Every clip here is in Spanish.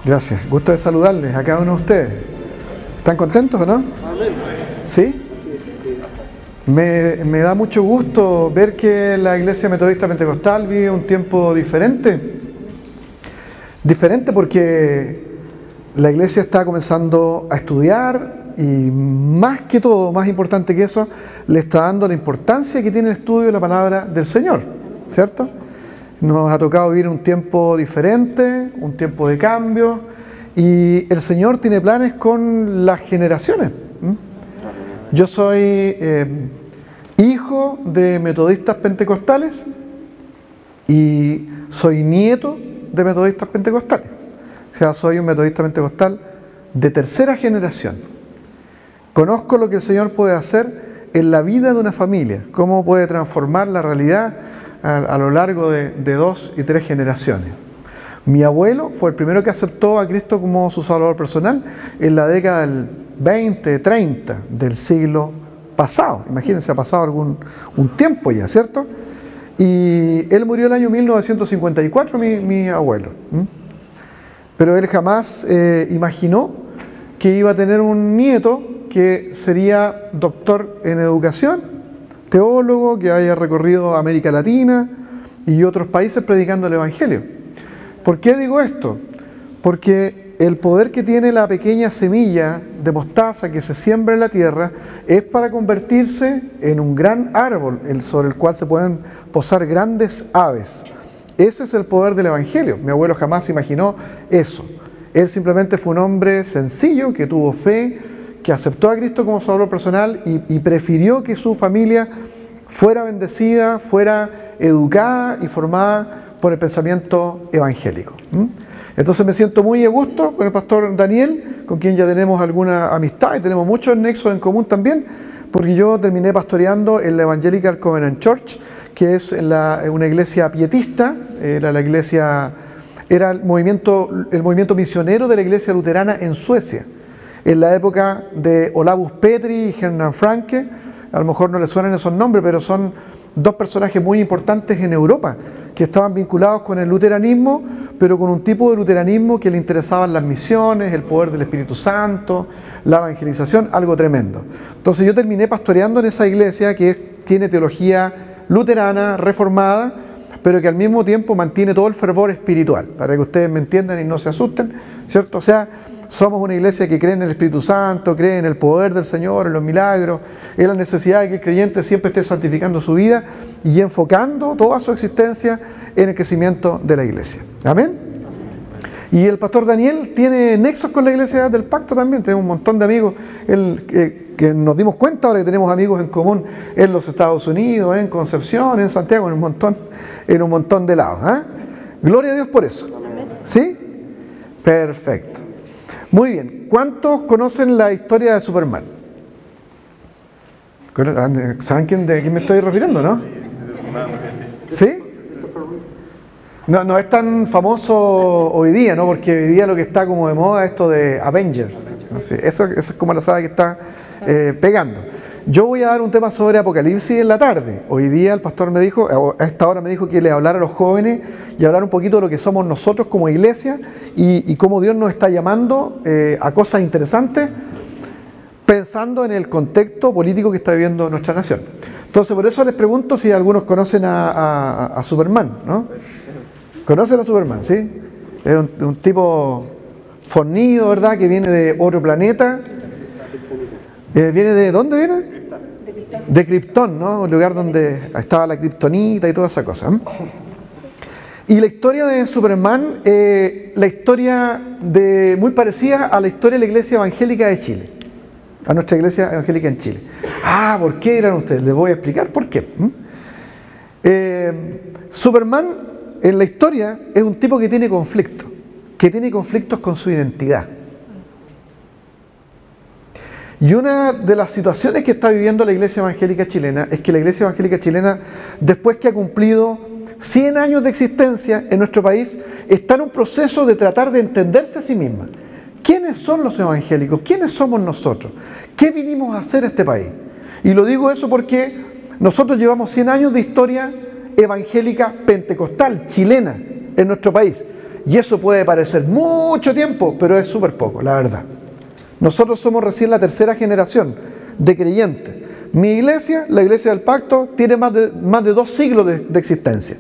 Gracias. Gusto de saludarles a cada uno de ustedes. ¿Están contentos o no? ¿Sí? Me da mucho gusto ver que la Iglesia Metodista Pentecostal vive un tiempo diferente. Diferente porque la Iglesia está comenzando a estudiar y más que todo, más importante que eso, le está dando la importancia que tiene el estudio de la palabra del Señor, ¿cierto? Nos ha tocado vivir un tiempo diferente, un tiempo de cambio, y el Señor tiene planes con las generaciones. Yo soy hijo de metodistas pentecostales y soy nieto de metodistas pentecostales. O sea, soy un metodista pentecostal de tercera generación. Conozco lo que el Señor puede hacer en la vida de una familia, cómo puede transformar la realidad a lo largo de 2 y 3 generaciones. Mi abuelo fue el primero que aceptó a Cristo como su Salvador personal en la década del 20, 30 del siglo pasado. Imagínense, ha pasado un tiempo ya, ¿cierto? Y él murió el año 1954, mi abuelo. Pero él jamás imaginó que iba a tener un nieto que sería doctor en educación, teólogo, que haya recorrido América Latina y otros países predicando el Evangelio. ¿Por qué digo esto? Porque el poder que tiene la pequeña semilla de mostaza que se siembra en la tierra es para convertirse en un gran árbol sobre el cual se pueden posar grandes aves. Ese es el poder del Evangelio. Mi abuelo jamás imaginó eso. Él simplemente fue un hombre sencillo que tuvo fe, que aceptó a Cristo como Salvador personal y prefirió que su familia fuera bendecida, fuera educada y formada por el pensamiento evangélico. Entonces me siento muy a gusto con el pastor Daniel, con quien ya tenemos alguna amistad y tenemos muchos nexos en común también, porque yo terminé pastoreando en la Evangelical Covenant Church, que es una iglesia pietista, era el movimiento misionero de la iglesia luterana en Suecia, en la época de Olavus Petri y Hernan Franke. A lo mejor no les suenan esos nombres, pero son 2 personajes muy importantes en Europa, que estaban vinculados con el luteranismo, pero con un tipo de luteranismo que le interesaban las misiones, el poder del Espíritu Santo, la evangelización, algo tremendo. Entonces yo terminé pastoreando en esa iglesia que tiene teología luterana, reformada, pero que al mismo tiempo mantiene todo el fervor espiritual, para que ustedes me entiendan y no se asusten, ¿cierto? O sea, somos una iglesia que cree en el Espíritu Santo, cree en el poder del Señor, en los milagros, en la necesidad de que el creyente siempre esté santificando su vida y enfocando toda su existencia en el crecimiento de la iglesia. ¿Amén? Y el pastor Daniel tiene nexos con la iglesia del pacto también, tenemos un montón de amigos que nos dimos cuenta ahora que tenemos amigos en común en los Estados Unidos, en Concepción, en Santiago, en un montón de lados. Gloria a Dios por eso. ¿Sí? Perfecto. Muy bien, ¿cuántos conocen la historia de Superman? ¿Saben de quién me estoy refiriendo, no? ¿Sí? No es tan famoso hoy día, ¿no? Porque hoy día lo que está como de moda es esto de Avengers. ¿No? Sí, eso es como la saga que está pegando. Yo voy a dar un tema sobre Apocalipsis en la tarde. Hoy día el pastor me dijo, a esta hora me dijo que le hablara a los jóvenes y hablar un poquito de lo que somos nosotros como iglesia y cómo Dios nos está llamando a cosas interesantes, pensando en el contexto político que está viviendo nuestra nación. Entonces, por eso les pregunto si algunos conocen a Superman, ¿no? ¿Conocen a Superman? ¿Sí? Es un tipo fornido, ¿verdad? Que viene de otro planeta. ¿Viene de dónde viene? De Krypton, ¿no? Un lugar donde estaba la kriptonita y toda esa cosa. Y la historia de Superman, la historia muy parecida a la historia de la Iglesia Evangélica de Chile, a nuestra Iglesia Evangélica en Chile. ¿Por qué eran ustedes? Les voy a explicar por qué. Superman en la historia es un tipo que tiene conflictos con su identidad. Y una de las situaciones que está viviendo la Iglesia Evangélica chilena es que la Iglesia Evangélica chilena, después que ha cumplido 100 años de existencia en nuestro país, está en un proceso de tratar de entenderse a sí misma. ¿Quiénes son los evangélicos? ¿Quiénes somos nosotros? ¿Qué vinimos a hacer a este país? Y lo digo eso porque nosotros llevamos 100 años de historia evangélica pentecostal chilena en nuestro país. Y eso puede parecer mucho tiempo, pero es súper poco, la verdad. Nosotros somos recién la tercera generación de creyentes. Mi iglesia, la iglesia del pacto, tiene más de 2 siglos de existencia.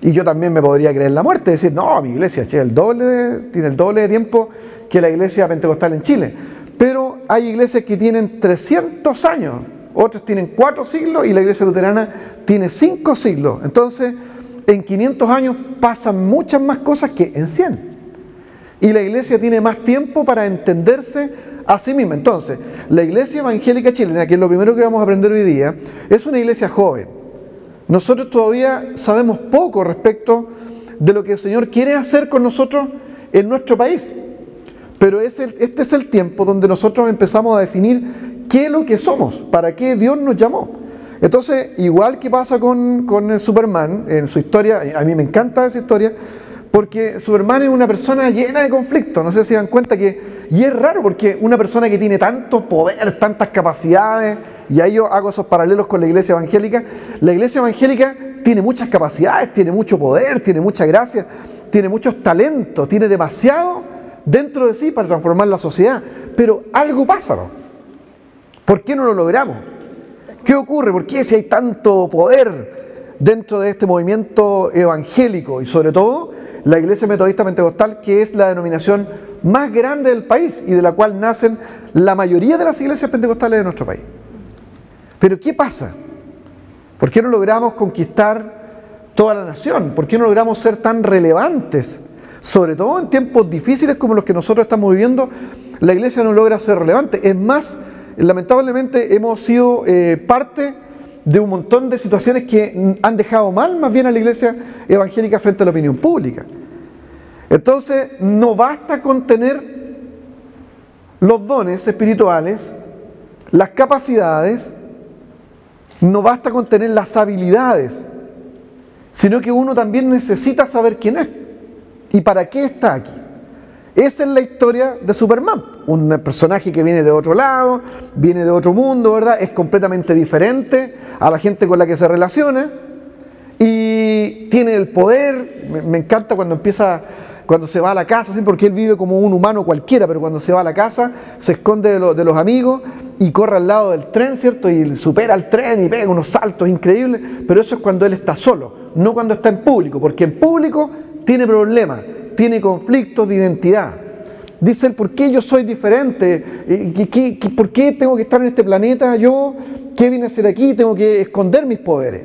Y yo también me podría creer la muerte, decir, no, mi iglesia tiene el doble de tiempo que la iglesia pentecostal en Chile. Pero hay iglesias que tienen 300 años, otros tienen 4 siglos y la iglesia luterana tiene 5 siglos. Entonces, en 500 años pasan muchas más cosas que en 100. Y la iglesia tiene más tiempo para entenderse a sí misma. Entonces, la iglesia evangélica chilena, que es lo primero que vamos a aprender hoy día, es una iglesia joven. Nosotros todavía sabemos poco respecto de lo que el Señor quiere hacer con nosotros en nuestro país. Pero este es el tiempo donde nosotros empezamos a definir qué es lo que somos, para qué Dios nos llamó. Entonces, igual que pasa con el Superman, en su historia, a mí me encanta esa historia, porque Superman es una persona llena de conflictos. No sé si se dan cuenta y es raro porque una persona que tiene tanto poder, tantas capacidades, y ahí yo hago esos paralelos con la iglesia evangélica tiene muchas capacidades, tiene mucho poder, tiene mucha gracia, tiene muchos talentos, tiene demasiado dentro de sí para transformar la sociedad. Pero algo pasa, ¿no? ¿Por qué no lo logramos? ¿Qué ocurre? ¿Por qué si hay tanto poder dentro de este movimiento evangélico? Y sobre todo, la Iglesia Metodista Pentecostal, que es la denominación más grande del país y de la cual nacen la mayoría de las iglesias pentecostales de nuestro país. Pero ¿qué pasa? ¿Por qué no logramos conquistar toda la nación? ¿Por qué no logramos ser tan relevantes? Sobre todo en tiempos difíciles como los que nosotros estamos viviendo, la iglesia no logra ser relevante. Es más, lamentablemente hemos sido parte de un montón de situaciones que han dejado mal más bien a la iglesia evangélica frente a la opinión pública. Entonces, no basta con tener los dones espirituales, las capacidades, no basta con tener las habilidades, sino que uno también necesita saber quién es y para qué está aquí. Esa es la historia de Superman, un personaje que viene de otro lado, viene de otro mundo, ¿verdad? Es completamente diferente a la gente con la que se relaciona y tiene el poder. Me encanta cuando se va a la casa, ¿sí? Porque él vive como un humano cualquiera, pero cuando se va a la casa se esconde de los amigos y corre al lado del tren, ¿cierto? Y supera al tren y pega unos saltos increíbles, pero eso es cuando él está solo, no cuando está en público, porque en público tiene problemas, tiene conflictos de identidad. Dice él, ¿por qué yo soy diferente? ¿Por qué tengo que estar en este planeta? ¿Yo qué vine a hacer aquí? Tengo que esconder mis poderes.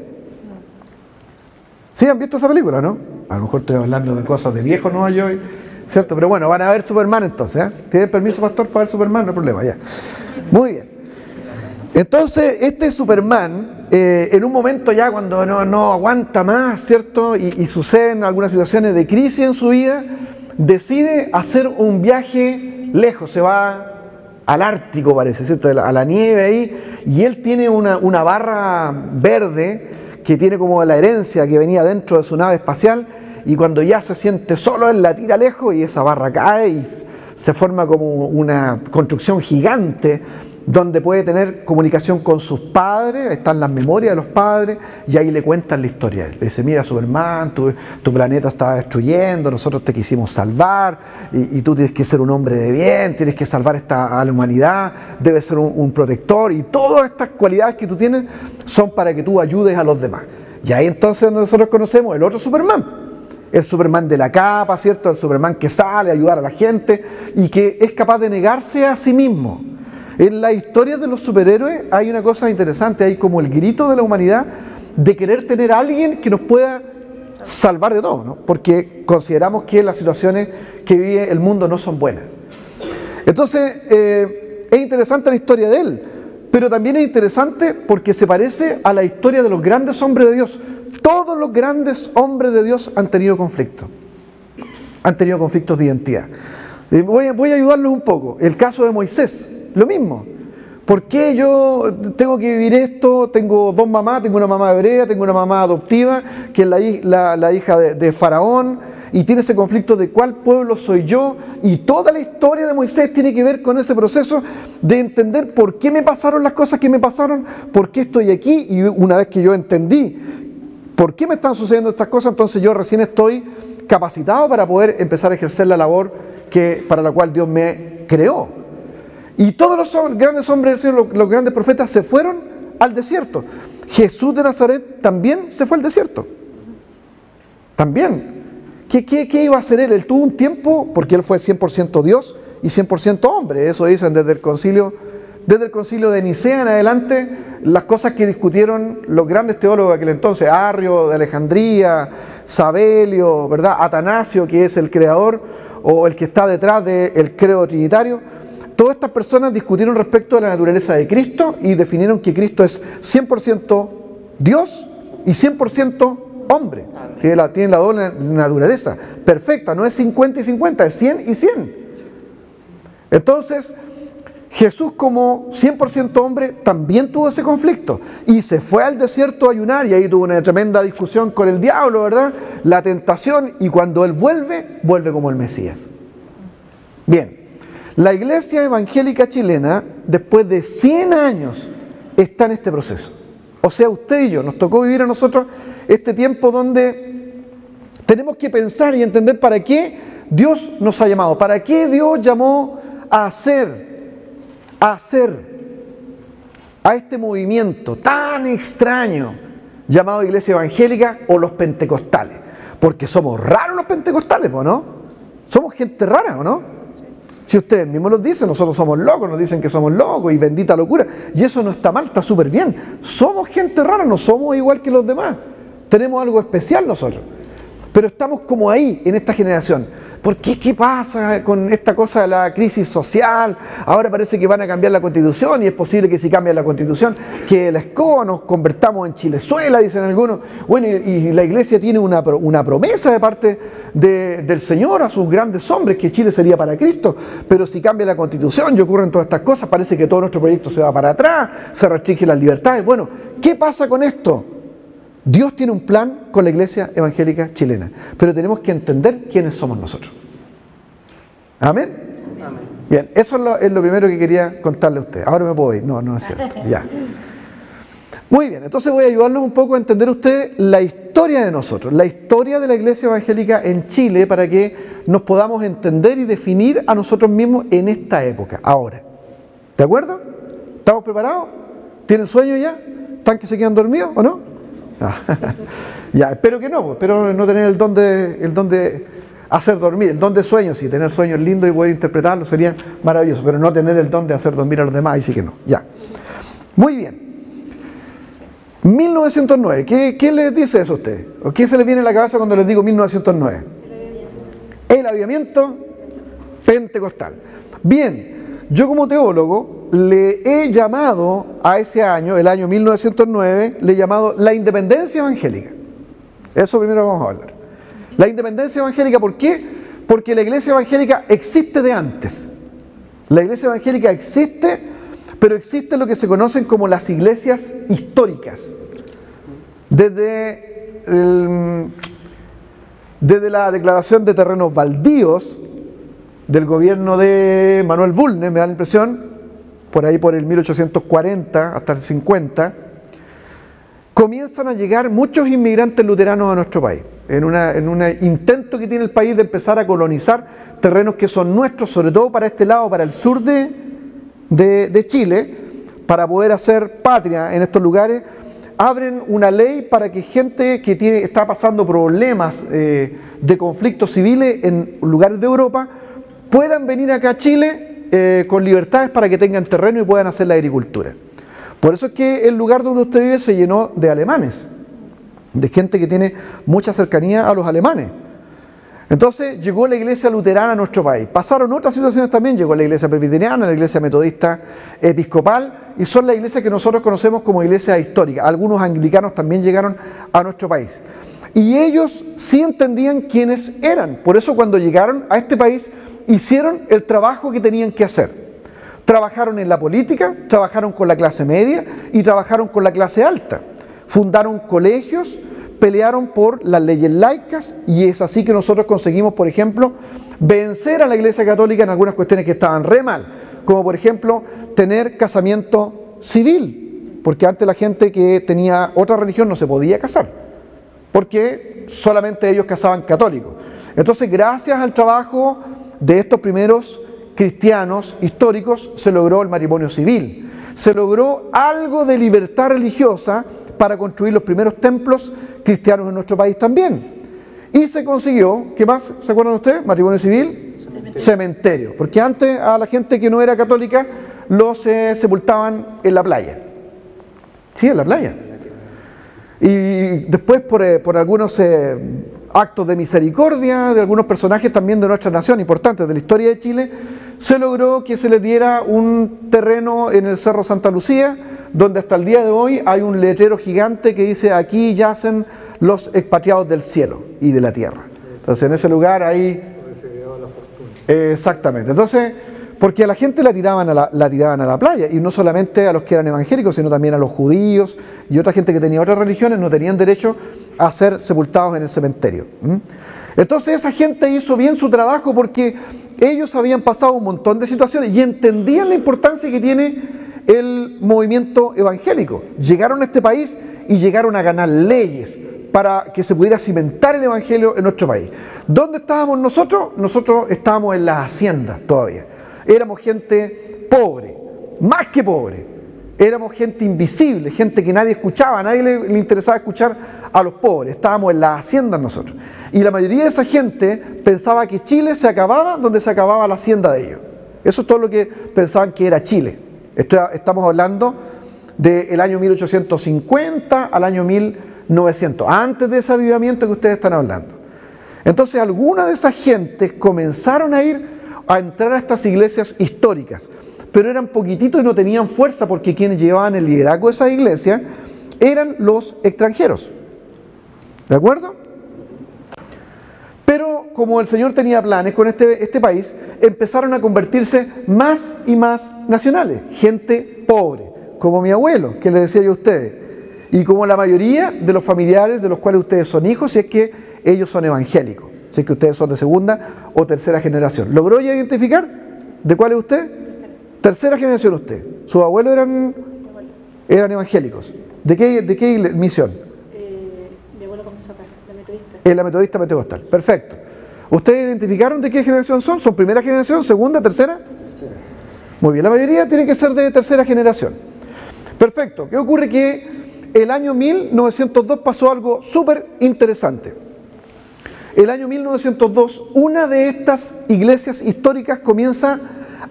¿Sí han visto esa película, no? A lo mejor estoy hablando de cosas de viejo, ¿no? ¿Cierto? Pero bueno, van a ver Superman entonces, ¿eh? ¿Tienen permiso, pastor, para ver Superman? No hay problema, ya. Muy bien. Entonces, este Superman, en un momento ya cuando no aguanta más, ¿cierto? Y suceden algunas situaciones de crisis en su vida, decide hacer un viaje lejos, se va al Ártico, parece, ¿cierto? A la nieve ahí, y él tiene una barra verde que tiene como la herencia que venía dentro de su nave espacial, y cuando ya se siente solo, él la tira lejos y esa barra cae y se forma como una construcción gigante donde puede tener comunicación con sus padres, están las memorias de los padres, y ahí le cuentan la historia. Le dice, mira Superman, tu planeta estaba destruyendo, nosotros te quisimos salvar, y tú tienes que ser un hombre de bien, tienes que salvar a la humanidad, debes ser un protector, y todas estas cualidades que tú tienes son para que tú ayudes a los demás. Y ahí entonces nosotros conocemos el otro Superman, el Superman de la capa, ¿cierto? El Superman que sale a ayudar a la gente, y que es capaz de negarse a sí mismo. En la historia de los superhéroes hay una cosa interesante, hay como el grito de la humanidad de querer tener a alguien que nos pueda salvar de todo, ¿no? Porque consideramos que las situaciones que vive el mundo no son buenas. Entonces, es interesante la historia de él, pero también es interesante porque se parece a la historia de los grandes hombres de Dios. Todos los grandes hombres de Dios han tenido conflictos de identidad. Voy a ayudarlos un poco. El caso de Moisés. Lo mismo. ¿Por qué yo tengo que vivir esto? Tengo dos mamás, tengo una mamá hebrea, tengo una mamá adoptiva, que es la hija de Faraón, y tiene ese conflicto de cuál pueblo soy yo, y toda la historia de Moisés tiene que ver con ese proceso de entender por qué me pasaron las cosas que me pasaron, por qué estoy aquí, y una vez que yo entendí por qué me están sucediendo estas cosas, entonces yo recién estoy capacitado para poder empezar a ejercer la labor para la cual Dios me creó. Y todos los grandes hombres del Señor, los grandes profetas, se fueron al desierto. Jesús de Nazaret también se fue al desierto. También. ¿Qué iba a hacer él? Él tuvo un tiempo, porque él fue 100% Dios y 100% hombre. Eso dicen desde el concilio de Nicea en adelante, las cosas que discutieron los grandes teólogos de aquel entonces, Arrio de Alejandría, Sabelio, ¿verdad? Atanasio, que es el creador o el que está detrás del credo trinitario. Todas estas personas discutieron respecto de la naturaleza de Cristo y definieron que Cristo es 100% Dios y 100% hombre. Tiene la doble naturaleza perfecta, no es 50 y 50, es 100 y 100. Entonces, Jesús como 100% hombre también tuvo ese conflicto y se fue al desierto a ayunar y ahí tuvo una tremenda discusión con el diablo, ¿verdad? La tentación, y cuando él vuelve como el Mesías. Bien, la iglesia evangélica chilena, después de 100 años, está en este proceso. O sea, usted y yo, nos tocó vivir a nosotros este tiempo donde tenemos que pensar y entender para qué Dios nos ha llamado, para qué Dios llamó a hacer a este movimiento tan extraño llamado Iglesia Evangélica o los pentecostales. Porque somos raros los pentecostales, ¿no? Somos gente rara, ¿o no? Si ustedes mismos nos dicen, nosotros somos locos, nos dicen que somos locos y bendita locura. Y eso no está mal, está súper bien. Somos gente rara, no somos igual que los demás. Tenemos algo especial nosotros. Pero estamos como ahí, en esta generación. ¿Por qué? ¿Qué pasa con esta cosa de la crisis social? Ahora parece que van a cambiar la Constitución y es posible que si cambian la Constitución, que la escoba nos convertamos en Chilezuela, dicen algunos. Bueno, y la iglesia tiene una promesa de parte del Señor a sus grandes hombres, que Chile sería para Cristo. Pero si cambia la Constitución y ocurren todas estas cosas, parece que todo nuestro proyecto se va para atrás, se restringen las libertades. Bueno, ¿qué pasa con esto? Dios tiene un plan con la iglesia evangélica chilena, pero tenemos que entender quiénes somos nosotros. ¿Amén? Amén. Bien, eso es lo primero que quería contarle a ustedes. Ahora me puedo ir. No es cierto. Ya. Muy bien, entonces voy a ayudarlos un poco a entender ustedes la historia de nosotros, la historia de la iglesia evangélica en Chile, para que nos podamos entender y definir a nosotros mismos en esta época, ahora. ¿De acuerdo? ¿Estamos preparados? ¿Tienen sueño ya? ¿Están que se quedan dormidos o no? Ya, espero que no, espero no tener el don de hacer dormir, el don de sueños, y tener sueños lindos y poder interpretarlos sería maravilloso, pero no tener el don de hacer dormir a los demás, y sí que no, ya. Muy bien. 1909, ¿qué les dice eso a ustedes? ¿O qué se les viene a la cabeza cuando les digo 1909? El avivamiento pentecostal. Bien, yo como teólogo le he llamado a ese año, el año 1909, le he llamado la independencia evangélica. Eso primero vamos a hablar. La independencia evangélica, ¿por qué? Porque la iglesia evangélica existe de antes. La iglesia evangélica existe, pero existe lo que se conocen como las iglesias históricas. Desde la declaración de terrenos baldíos del gobierno de Manuel Bulnes, me da la impresión, por ahí por el 1840 hasta el 50, comienzan a llegar muchos inmigrantes luteranos a nuestro país, en un intento que tiene el país de empezar a colonizar terrenos que son nuestros, sobre todo para este lado, para el sur de Chile, para poder hacer patria en estos lugares. Abren una ley para que gente que está pasando problemas de conflictos civiles en lugares de Europa puedan venir acá a Chile con libertades para que tengan terreno y puedan hacer la agricultura. Por eso es que el lugar donde usted vive se llenó de alemanes, de gente que tiene mucha cercanía a los alemanes. Entonces llegó la iglesia luterana a nuestro país. Pasaron otras situaciones también, llegó la iglesia presbiteriana, la iglesia metodista episcopal, y son las iglesias que nosotros conocemos como iglesias históricas. Algunos anglicanos también llegaron a nuestro país. Y ellos sí entendían quiénes eran. Por eso cuando llegaron a este país hicieron el trabajo que tenían que hacer. Trabajaron en la política, trabajaron con la clase media y trabajaron con la clase alta. Fundaron colegios, pelearon por las leyes laicas, y es así que nosotros conseguimos, por ejemplo, vencer a la Iglesia Católica en algunas cuestiones que estaban re mal, como por ejemplo tener casamiento civil, porque antes la gente que tenía otra religión no se podía casar, porque solamente ellos casaban católicos. Entonces, gracias al trabajo de estos primeros cristianos históricos, se logró el matrimonio civil. Se logró algo de libertad religiosa para construir los primeros templos cristianos en nuestro país también. Y se consiguió, ¿qué más? ¿Se acuerdan ustedes? Matrimonio civil, cementerio. Porque antes a la gente que no era católica los sepultaban en la playa. Sí, en la playa. Y después por algunos actos de misericordia de algunos personajes también de nuestra nación, importantes de la historia de Chile, se logró que se les diera un terreno en el Cerro Santa Lucía, donde hasta el día de hoy hay un letrero gigante que dice: aquí yacen los expatriados del cielo y de la tierra. Entonces en ese lugar ahí... Exactamente. Entonces, porque a la gente la tiraban a la playa, y no solamente a los que eran evangélicos, sino también a los judíos y otra gente que tenía otras religiones, no tenían derecho a ser sepultados en el cementerio. Entonces esa gente hizo bien su trabajo, porque ellos habían pasado un montón de situaciones y entendían la importancia que tiene el movimiento evangélico. Llegaron a este país y llegaron a ganar leyes para que se pudiera cimentar el evangelio en nuestro país. ¿Dónde estábamos nosotros? Nosotros estábamos en las haciendas todavía. Éramos gente pobre, más que pobre. Éramos gente invisible, gente que nadie escuchaba, a nadie le interesaba escuchar a los pobres. Estábamos en las haciendas nosotros. Y la mayoría de esa gente pensaba que Chile se acababa donde se acababa la hacienda de ellos. Eso es todo lo que pensaban que era Chile. Estamos hablando del año 1850 al año 1900, antes de ese avivamiento que ustedes están hablando. Entonces algunas de esas gentes comenzaron a entrar a estas iglesias históricas, pero eran poquititos y no tenían fuerza, porque quienes llevaban el liderazgo de esa iglesia eran los extranjeros. ¿De acuerdo? Pero como el Señor tenía planes con este país, empezaron a convertirse más y más nacionales, gente pobre, como mi abuelo, que le decía yo a ustedes, y como la mayoría de los familiares de los cuales ustedes son hijos, si es que ellos son evangélicos, si es que ustedes son de segunda o tercera generación. ¿Logró ya identificar de cuál es usted? Tercera generación usted. ¿Sus abuelos eran evangélicos? ¿De qué misión? Mi abuelo comenzó acá, la metodista. En la metodista pentecostal. Perfecto. ¿Ustedes identificaron de qué generación son? ¿Son primera generación, segunda, tercera? Tercera. Muy bien, la mayoría tiene que ser de tercera generación. Perfecto. ¿Qué ocurre? Que el año 1902 pasó algo súper interesante. El año 1902, una de estas iglesias históricas comienza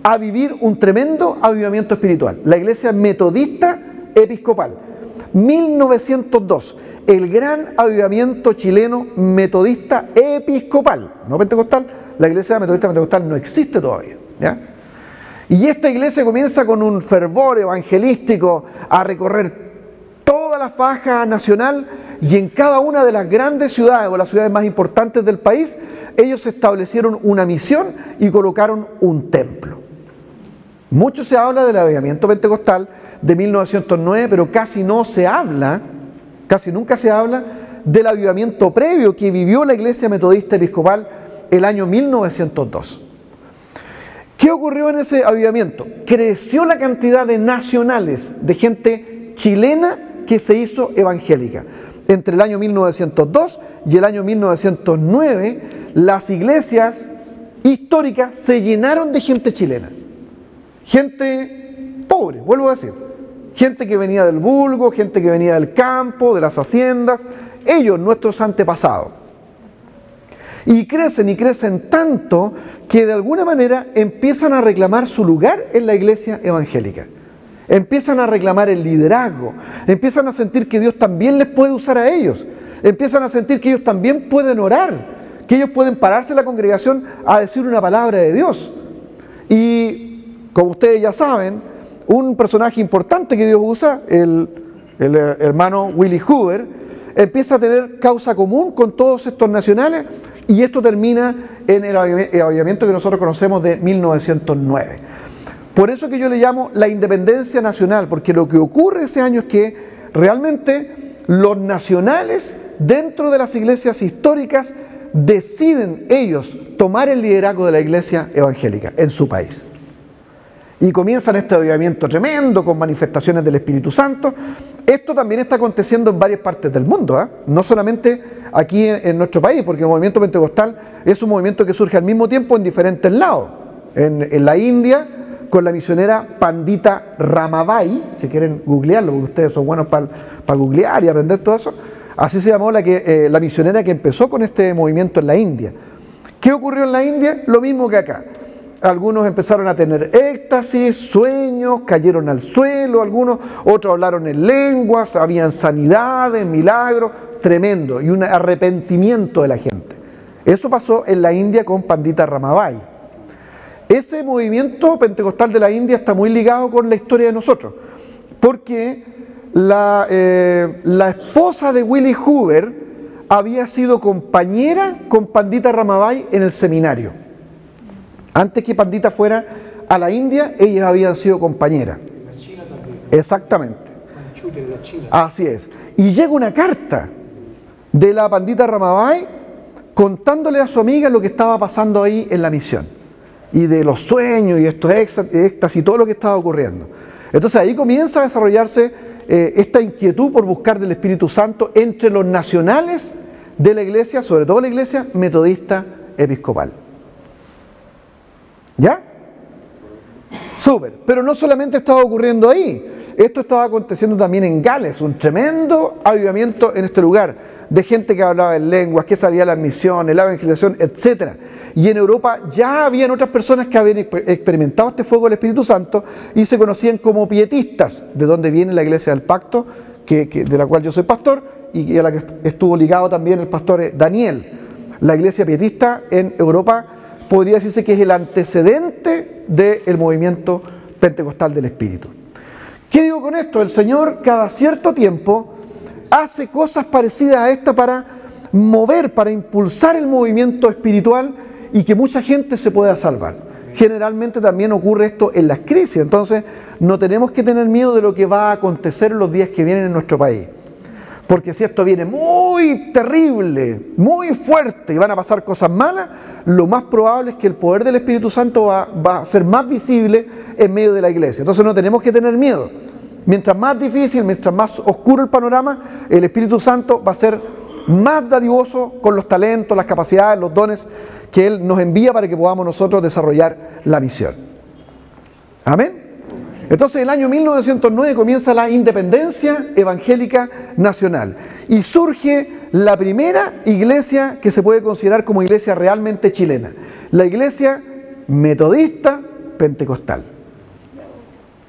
a vivir un tremendo avivamiento espiritual. La iglesia metodista episcopal. 1902, el gran avivamiento chileno metodista episcopal, no pentecostal. La iglesia metodista pentecostal no existe todavía, ¿ya? Y esta iglesia comienza con un fervor evangelístico a recorrer toda la faja nacional, y en cada una de las grandes ciudades o las ciudades más importantes del país, ellos establecieron una misión y colocaron un templo. Mucho se habla del avivamiento pentecostal de 1909, pero casi nunca se habla del avivamiento previo que vivió la iglesia metodista episcopal el año 1902. ¿Qué ocurrió en ese avivamiento? Creció la cantidad de nacionales, de gente chilena que se hizo evangélica. Entre el año 1902 y el año 1909, las iglesias históricas se llenaron de gente chilena. Gente pobre, vuelvo a decir. Gente que venía del vulgo, gente que venía del campo, de las haciendas. Ellos, nuestros antepasados. Y crecen tanto que de alguna manera empiezan a reclamar su lugar en la iglesia evangélica. Empiezan a reclamar el liderazgo, empiezan a sentir que Dios también les puede usar a ellos, empiezan a sentir que ellos también pueden orar, que ellos pueden pararse en la congregación a decir una palabra de Dios. Y como ustedes ya saben, un personaje importante que Dios usa, el hermano Willie Hoover, empieza a tener causa común con todos estos nacionales, y esto termina en el avivamiento que nosotros conocemos de 1909. Por eso que yo le llamo la independencia nacional, porque lo que ocurre ese año es que realmente los nacionales dentro de las iglesias históricas deciden ellos tomar el liderazgo de la iglesia evangélica en su país. Y comienzan este avivamiento tremendo con manifestaciones del Espíritu Santo, Esto también está aconteciendo en varias partes del mundo, ¿eh? No solamente aquí en nuestro país, porque el movimiento pentecostal es un movimiento que surge al mismo tiempo en diferentes lados. En la India, con la misionera Pandita Ramabai, si quieren googlearlo, porque ustedes son buenos para googlear y aprender todo eso. Así se llamó la misionera que empezó con este movimiento en la India. ¿Qué ocurrió en la India? Lo mismo que acá. Algunos empezaron a tener éxtasis, sueños, cayeron al suelo, otros hablaron en lenguas, habían sanidades, milagros, tremendo, y un arrepentimiento de la gente. Eso pasó en la India con Pandita Ramabai. Ese movimiento pentecostal de la India está muy ligado con la historia de nosotros, porque la esposa de Willie Hoover había sido compañera con Pandita Ramabai en el seminario. Antes que Pandita fuera a la India, ellas habían sido compañeras. En la China también. Exactamente. Manchuria en la China. Así es. Y llega una carta de la Pandita Ramabai contándole a su amiga lo que estaba pasando ahí en la misión. Y de los sueños y estos éxtasis y todo lo que estaba ocurriendo. Entonces ahí comienza a desarrollarse esta inquietud por buscar del Espíritu Santo entre los nacionales de la iglesia, sobre todo la iglesia metodista episcopal. ¿Ya? Súper. Pero no solamente estaba ocurriendo ahí, esto estaba aconteciendo también en Gales, un tremendo avivamiento en este lugar, de gente que hablaba en lenguas, que salía a las misiones, la evangelización, etc. Y en Europa ya habían otras personas que habían experimentado este fuego del Espíritu Santo y se conocían como pietistas, de donde viene la Iglesia del Pacto, de la cual yo soy pastor, y a la que estuvo ligado también el pastor Daniel. La Iglesia pietista en Europa podría decirse que es el antecedente del movimiento pentecostal del Espíritu. ¿Qué digo con esto? El Señor cada cierto tiempo hace cosas parecidas a esta para mover, para impulsar el movimiento espiritual y que mucha gente se pueda salvar. Generalmente también ocurre esto en las crisis, entonces no tenemos que tener miedo de lo que va a acontecer en los días que vienen en nuestro país. Porque si esto viene muy terrible, muy fuerte y van a pasar cosas malas, lo más probable es que el poder del Espíritu Santo va a ser más visible en medio de la iglesia. Entonces no tenemos que tener miedo. Mientras más difícil, mientras más oscuro el panorama, el Espíritu Santo va a ser más dadivoso con los talentos, las capacidades, los dones que Él nos envía para que podamos nosotros desarrollar la misión. Amén. Entonces, el año 1909 comienza la independencia evangélica nacional y surge la primera iglesia que se puede considerar como iglesia realmente chilena, la iglesia metodista pentecostal,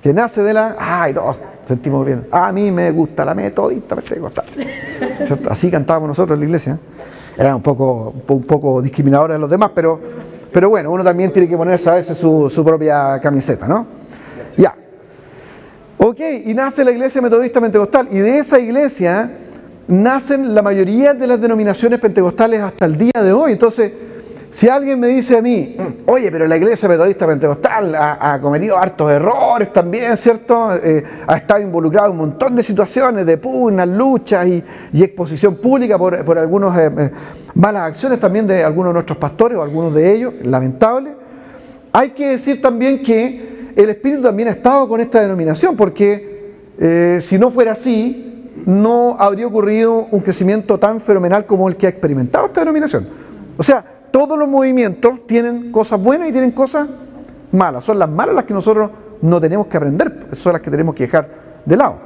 que nace de la... ¡Ay, todos sentimos bien! A mí me gusta la metodista pentecostal. ¿Cierto? Así cantábamos nosotros en la iglesia. Era un poco discriminadora de los demás, pero bueno, uno también tiene que ponerse a veces su propia camiseta, ¿no? Ya. Ok, y nace la iglesia metodista pentecostal, y de esa iglesia nacen la mayoría de las denominaciones pentecostales hasta el día de hoy. Entonces, si alguien me dice a mí, oye, pero la iglesia metodista pentecostal ha cometido hartos errores también, ¿cierto? Ha estado involucrado en un montón de situaciones de pugnas, luchas y exposición pública por algunas malas acciones también de algunos de nuestros pastores o algunos de ellos, lamentable. Hay que decir también que el Espíritu también ha estado con esta denominación, porque si no fuera así, no habría ocurrido un crecimiento tan fenomenal como el que ha experimentado esta denominación. O sea, todos los movimientos tienen cosas buenas y tienen cosas malas. Son las malas las que nosotros no tenemos que aprender, son las que tenemos que dejar de lado.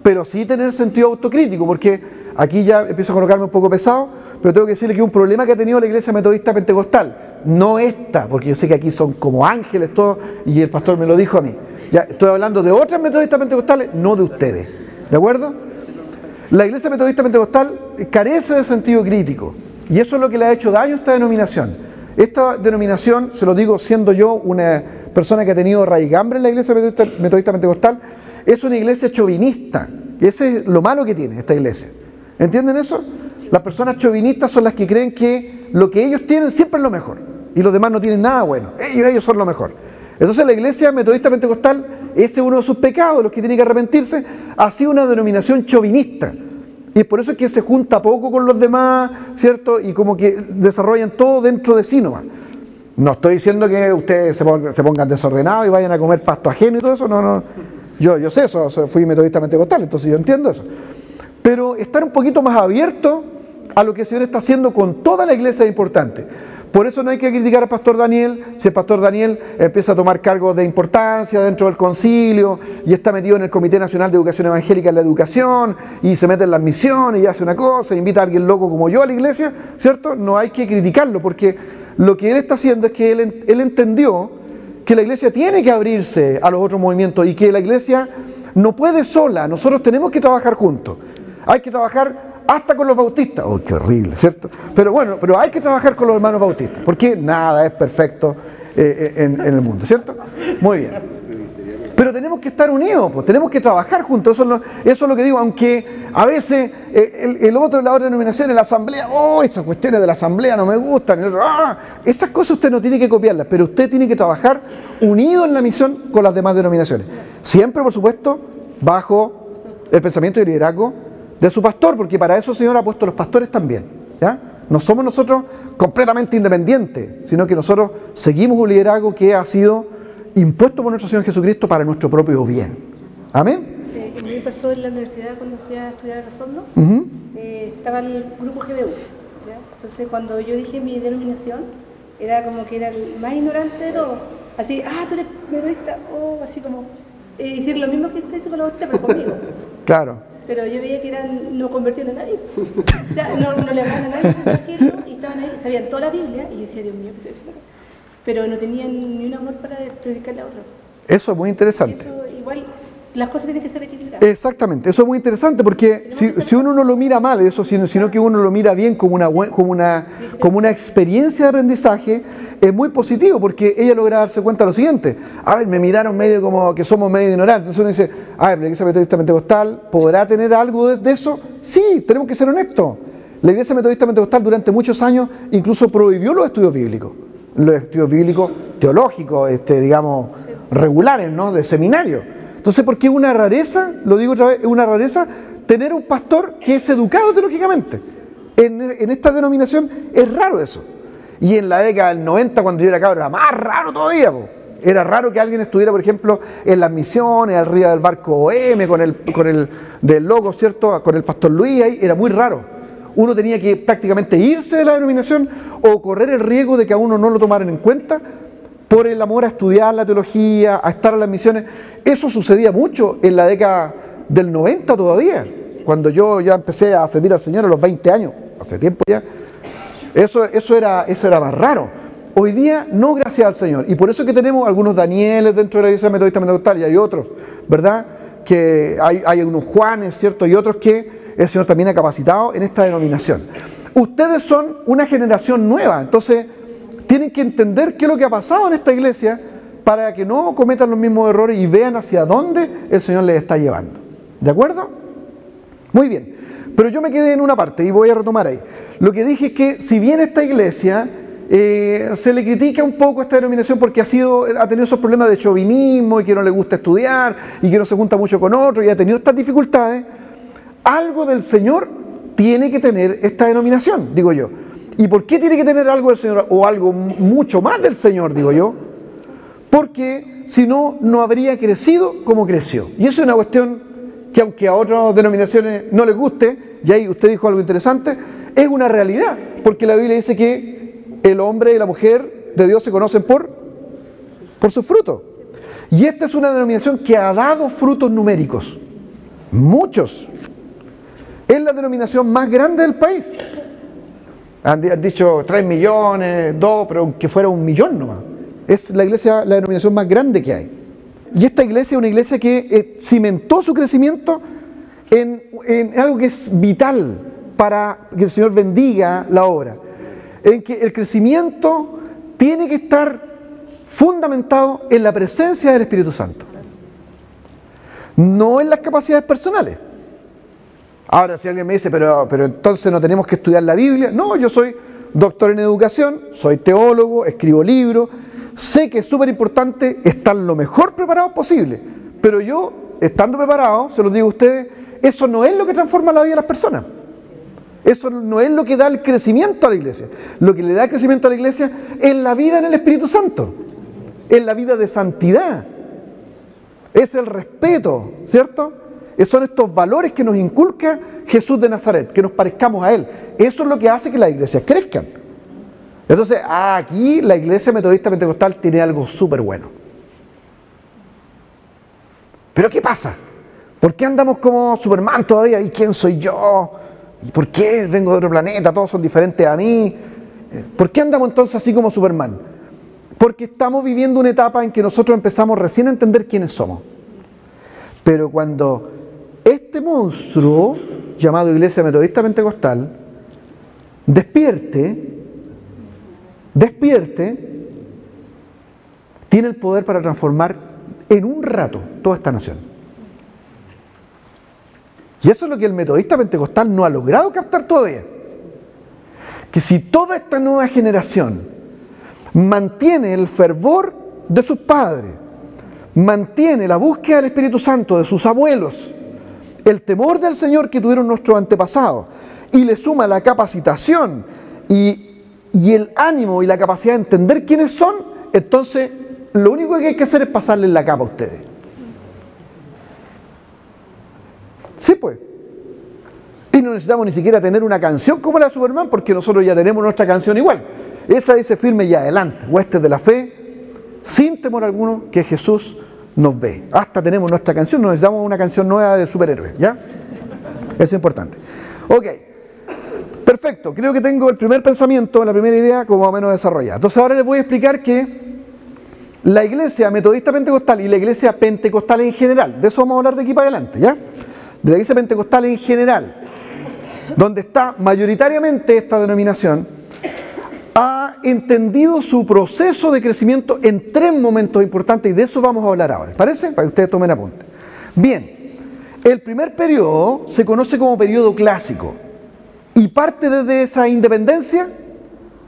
Pero sí tener sentido autocrítico, porque aquí ya empiezo a colocarme un poco pesado, pero tengo que decirle que un problema que ha tenido la iglesia metodista pentecostal, no esta, porque yo sé que aquí son como ángeles todos, y el pastor me lo dijo a mí. Ya estoy hablando de otras metodistas pentecostales, no de ustedes. ¿De acuerdo? La iglesia metodista pentecostal carece de sentido crítico, y eso es lo que le ha hecho daño a esta denominación. Esta denominación, se lo digo siendo yo una persona que ha tenido raigambre en la iglesia metodista pentecostal, es una iglesia chauvinista. Ese es lo malo que tiene esta iglesia. ¿Entienden eso? Las personas chauvinistas son las que creen que lo que ellos tienen siempre es lo mejor y los demás no tienen nada bueno. Ellos son lo mejor. Entonces la iglesia metodista pentecostal, ese es uno de sus pecados, los que tienen que arrepentirse, ha sido una denominación chauvinista. Y por eso es que se junta poco con los demás, ¿cierto? Y como que desarrollan todo dentro de sí nomás. No estoy diciendo que ustedes se pongan desordenados y vayan a comer pasto ajeno y todo eso, no. Yo sé eso, fui metodista pentecostal, entonces yo entiendo eso. Pero estar un poquito más abierto a lo que el Señor está haciendo con toda la iglesia es importante. Por eso no hay que criticar al pastor Daniel, si el pastor Daniel empieza a tomar cargos de importancia dentro del concilio y está metido en el Comité Nacional de Educación Evangélica en la educación y se mete en las misiones y hace una cosa, invita a alguien loco como yo a la iglesia, ¿cierto? No hay que criticarlo porque lo que él está haciendo es que él entendió que la iglesia tiene que abrirse a los otros movimientos y que la iglesia no puede sola, nosotros tenemos que trabajar juntos. Hay que trabajar hasta con los bautistas. ¡Oh, qué horrible!, ¿cierto? Pero bueno, pero hay que trabajar con los hermanos bautistas, porque nada es perfecto en el mundo, ¿cierto? Muy bien. Pero tenemos que estar unidos, pues, tenemos que trabajar juntos, eso es lo que digo, aunque a veces la otra denominación, en la asamblea, esas cuestiones de la asamblea no me gustan, esas cosas usted no tiene que copiarlas, pero usted tiene que trabajar unido en la misión con las demás denominaciones. Siempre, por supuesto, bajo el pensamiento y el liderazgo de su pastor, porque para eso el Señor ha puesto los pastores también, ¿ya? No somos nosotros completamente independientes, sino que nosotros seguimos un liderazgo que ha sido impuesto por nuestro Señor Jesucristo para nuestro propio bien. ¿Amén? A mí me pasó en la universidad cuando fui a estudiar a Osorno, estaba el grupo GBU, ¿ya? Entonces cuando yo dije mi denominación, era como que era el más ignorante de todos, así, tú eres metodista, así como, hicieron lo mismo que usted hizo con la bautista, pero conmigo. Claro. Pero yo veía que no convertían a nadie. O sea, no le hablaban a nadie del evangelio y estaban ahí, sabían toda la Biblia. Y yo decía, Dios mío, ¿qué estoy haciendo acá? Pero no tenían ni un amor para predicarle a otro. Eso es muy interesante. Eso, igual, las cosas tienen que ser equilibradas. Exactamente, eso es muy interesante porque si uno no lo mira mal, eso, sino que uno lo mira bien como una experiencia de aprendizaje, es muy positivo porque ella logra darse cuenta de lo siguiente. A ver, me miraron medio como que somos medio ignorantes. Entonces uno dice, a ver, la iglesia metodista pentecostal ¿podrá tener algo de eso? Sí, tenemos que ser honestos. La iglesia metodista pentecostal durante muchos años incluso prohibió los estudios bíblicos teológicos, digamos, regulares, ¿no? De seminario. Entonces, porque es una rareza, lo digo otra vez, es una rareza tener un pastor que es educado teológicamente. En esta denominación es raro eso. Y en la década del 90, cuando yo era cabro, era más raro todavía, po. Era raro que alguien estuviera, por ejemplo, en las misiones, arriba del barco OM, con el del logo, ¿cierto? Con el pastor Luis, ahí, era muy raro. Uno tenía que prácticamente irse de la denominación o correr el riesgo de que a uno no lo tomaran en cuenta por el amor a estudiar la teología, a estar en las misiones. Eso sucedía mucho en la década del 90 todavía, cuando yo ya empecé a servir al Señor a los 20 años, hace tiempo ya. Eso era más raro. Hoy día no, gracias al Señor. Y por eso es que tenemos algunos Danieles dentro de la iglesia metodista pentecostal y hay otros, ¿verdad? Que hay unos Juanes, ¿cierto? Y otros que el Señor también ha capacitado en esta denominación. Ustedes son una generación nueva, entonces tienen que entender qué es lo que ha pasado en esta iglesia para que no cometan los mismos errores y vean hacia dónde el Señor les está llevando. ¿De acuerdo? Muy bien. Pero yo me quedé en una parte y voy a retomar ahí. Lo que dije es que si bien esta iglesia se le critica un poco a esta denominación porque ha tenido esos problemas de chauvinismo y que no le gusta estudiar y que no se junta mucho con otros y ha tenido estas dificultades, algo del Señor tiene que tener esta denominación, digo yo. ¿Y por qué tiene que tener algo del Señor o algo mucho más del Señor, digo yo? Porque si no, no habría crecido como creció. Y eso es una cuestión que aunque a otras denominaciones no les guste, y ahí usted dijo algo interesante, es una realidad. Porque la Biblia dice que el hombre y la mujer de Dios se conocen por sus frutos. Y esta es una denominación que ha dado frutos numéricos. Muchos. Es la denominación más grande del país. Han dicho 3 millones, 2, pero aunque fuera 1 millón nomás. Es la denominación más grande que hay. Y esta iglesia es una iglesia que cimentó su crecimiento en algo que es vital para que el Señor bendiga la obra. En que el crecimiento tiene que estar fundamentado en la presencia del Espíritu Santo. No en las capacidades personales. Ahora, si alguien me dice, pero entonces no tenemos que estudiar la Biblia. No, yo soy doctor en educación, soy teólogo, escribo libros. Sé que es súper importante estar lo mejor preparado posible. Pero yo, estando preparado, se los digo a ustedes, eso no es lo que transforma la vida de las personas. Eso no es lo que da el crecimiento a la iglesia. Lo que le da crecimiento a la iglesia es la vida en el Espíritu Santo. Es la vida de santidad. es el respeto, ¿cierto? Son estos valores que nos inculca Jesús de Nazaret, que nos parezcamos a Él. Eso es lo que hace que las iglesias crezcan. Entonces, aquí la iglesia metodista pentecostal tiene algo súper bueno. Pero ¿qué pasa? ¿Por qué andamos como Superman todavía? ¿Y quién soy yo? ¿Y por qué vengo de otro planeta? Todos son diferentes a mí. ¿Por qué andamos entonces así como Superman? Porque estamos viviendo una etapa en que nosotros empezamos recién a entender quiénes somos. Pero cuando este monstruo, llamado Iglesia Metodista Pentecostal, despierte, tiene el poder para transformar en un rato toda esta nación. Y eso es lo que el metodista pentecostal no ha logrado captar todavía. Que si toda esta nueva generación mantiene el fervor de sus padres, mantiene la búsqueda del Espíritu Santo de sus abuelos, el temor del Señor que tuvieron nuestros antepasados, y le suma la capacitación y el ánimo y la capacidad de entender quiénes son, entonces lo único que hay que hacer es pasarles la capa a ustedes. Sí, pues. Y no necesitamos ni siquiera tener una canción como la de Superman, porque nosotros ya tenemos nuestra canción igual. Esa dice firme y adelante, huestes de la fe, sin temor alguno, que Jesús nos ve. Hasta tenemos nuestra canción, no necesitamos una canción nueva de superhéroes, ¿ya? Eso es importante. Ok, perfecto, creo que tengo el primer pensamiento, la primera idea como más o menos desarrollada. Entonces ahora les voy a explicar que la iglesia metodista pentecostal y la iglesia pentecostal en general, de eso vamos a hablar de aquí para adelante, ¿ya? De la iglesia pentecostal en general, donde está mayoritariamente esta denominación, ha entendido su proceso de crecimiento en 3 momentos importantes, y de eso vamos a hablar ahora. ¿Parece? Para que ustedes tomen apunte. Bien, el primer periodo se conoce como periodo clásico y parte desde esa independencia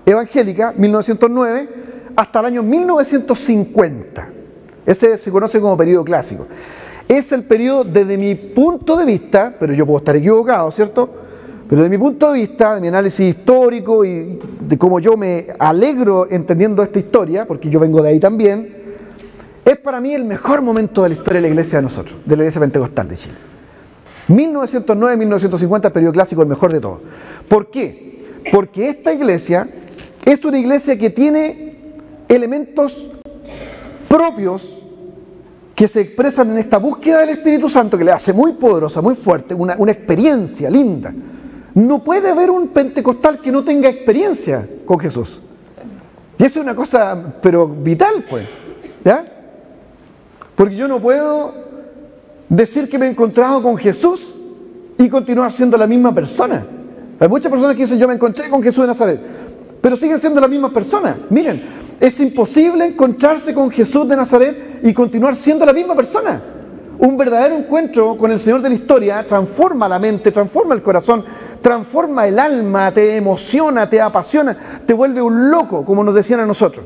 evangélica, 1909, hasta el año 1950. Ese se conoce como periodo clásico. Es el periodo, desde mi punto de vista, pero yo puedo estar equivocado, ¿cierto? Pero desde mi punto de vista, de mi análisis histórico y de cómo yo me alegro entendiendo esta historia, porque yo vengo de ahí también, es para mí el mejor momento de la historia de la iglesia de nosotros, de la iglesia pentecostal de Chile. 1909-1950, periodo clásico, el mejor de todos. ¿Por qué? Porque esta iglesia es una iglesia que tiene elementos propios que se expresan en esta búsqueda del Espíritu Santo, que le hace muy poderosa, muy fuerte, una experiencia linda. No puede haber un pentecostal que no tenga experiencia con Jesús. Y eso es una cosa, pero vital, pues. ¿Ya? Porque yo no puedo decir que me he encontrado con Jesús y continuar siendo la misma persona. Hay muchas personas que dicen, yo me encontré con Jesús de Nazaret, pero siguen siendo la misma persona. Miren, es imposible encontrarse con Jesús de Nazaret y continuar siendo la misma persona. Un verdadero encuentro con el Señor de la historia transforma la mente, transforma el corazón, transforma el alma, te emociona, te apasiona, te vuelve un loco, como nos decían a nosotros.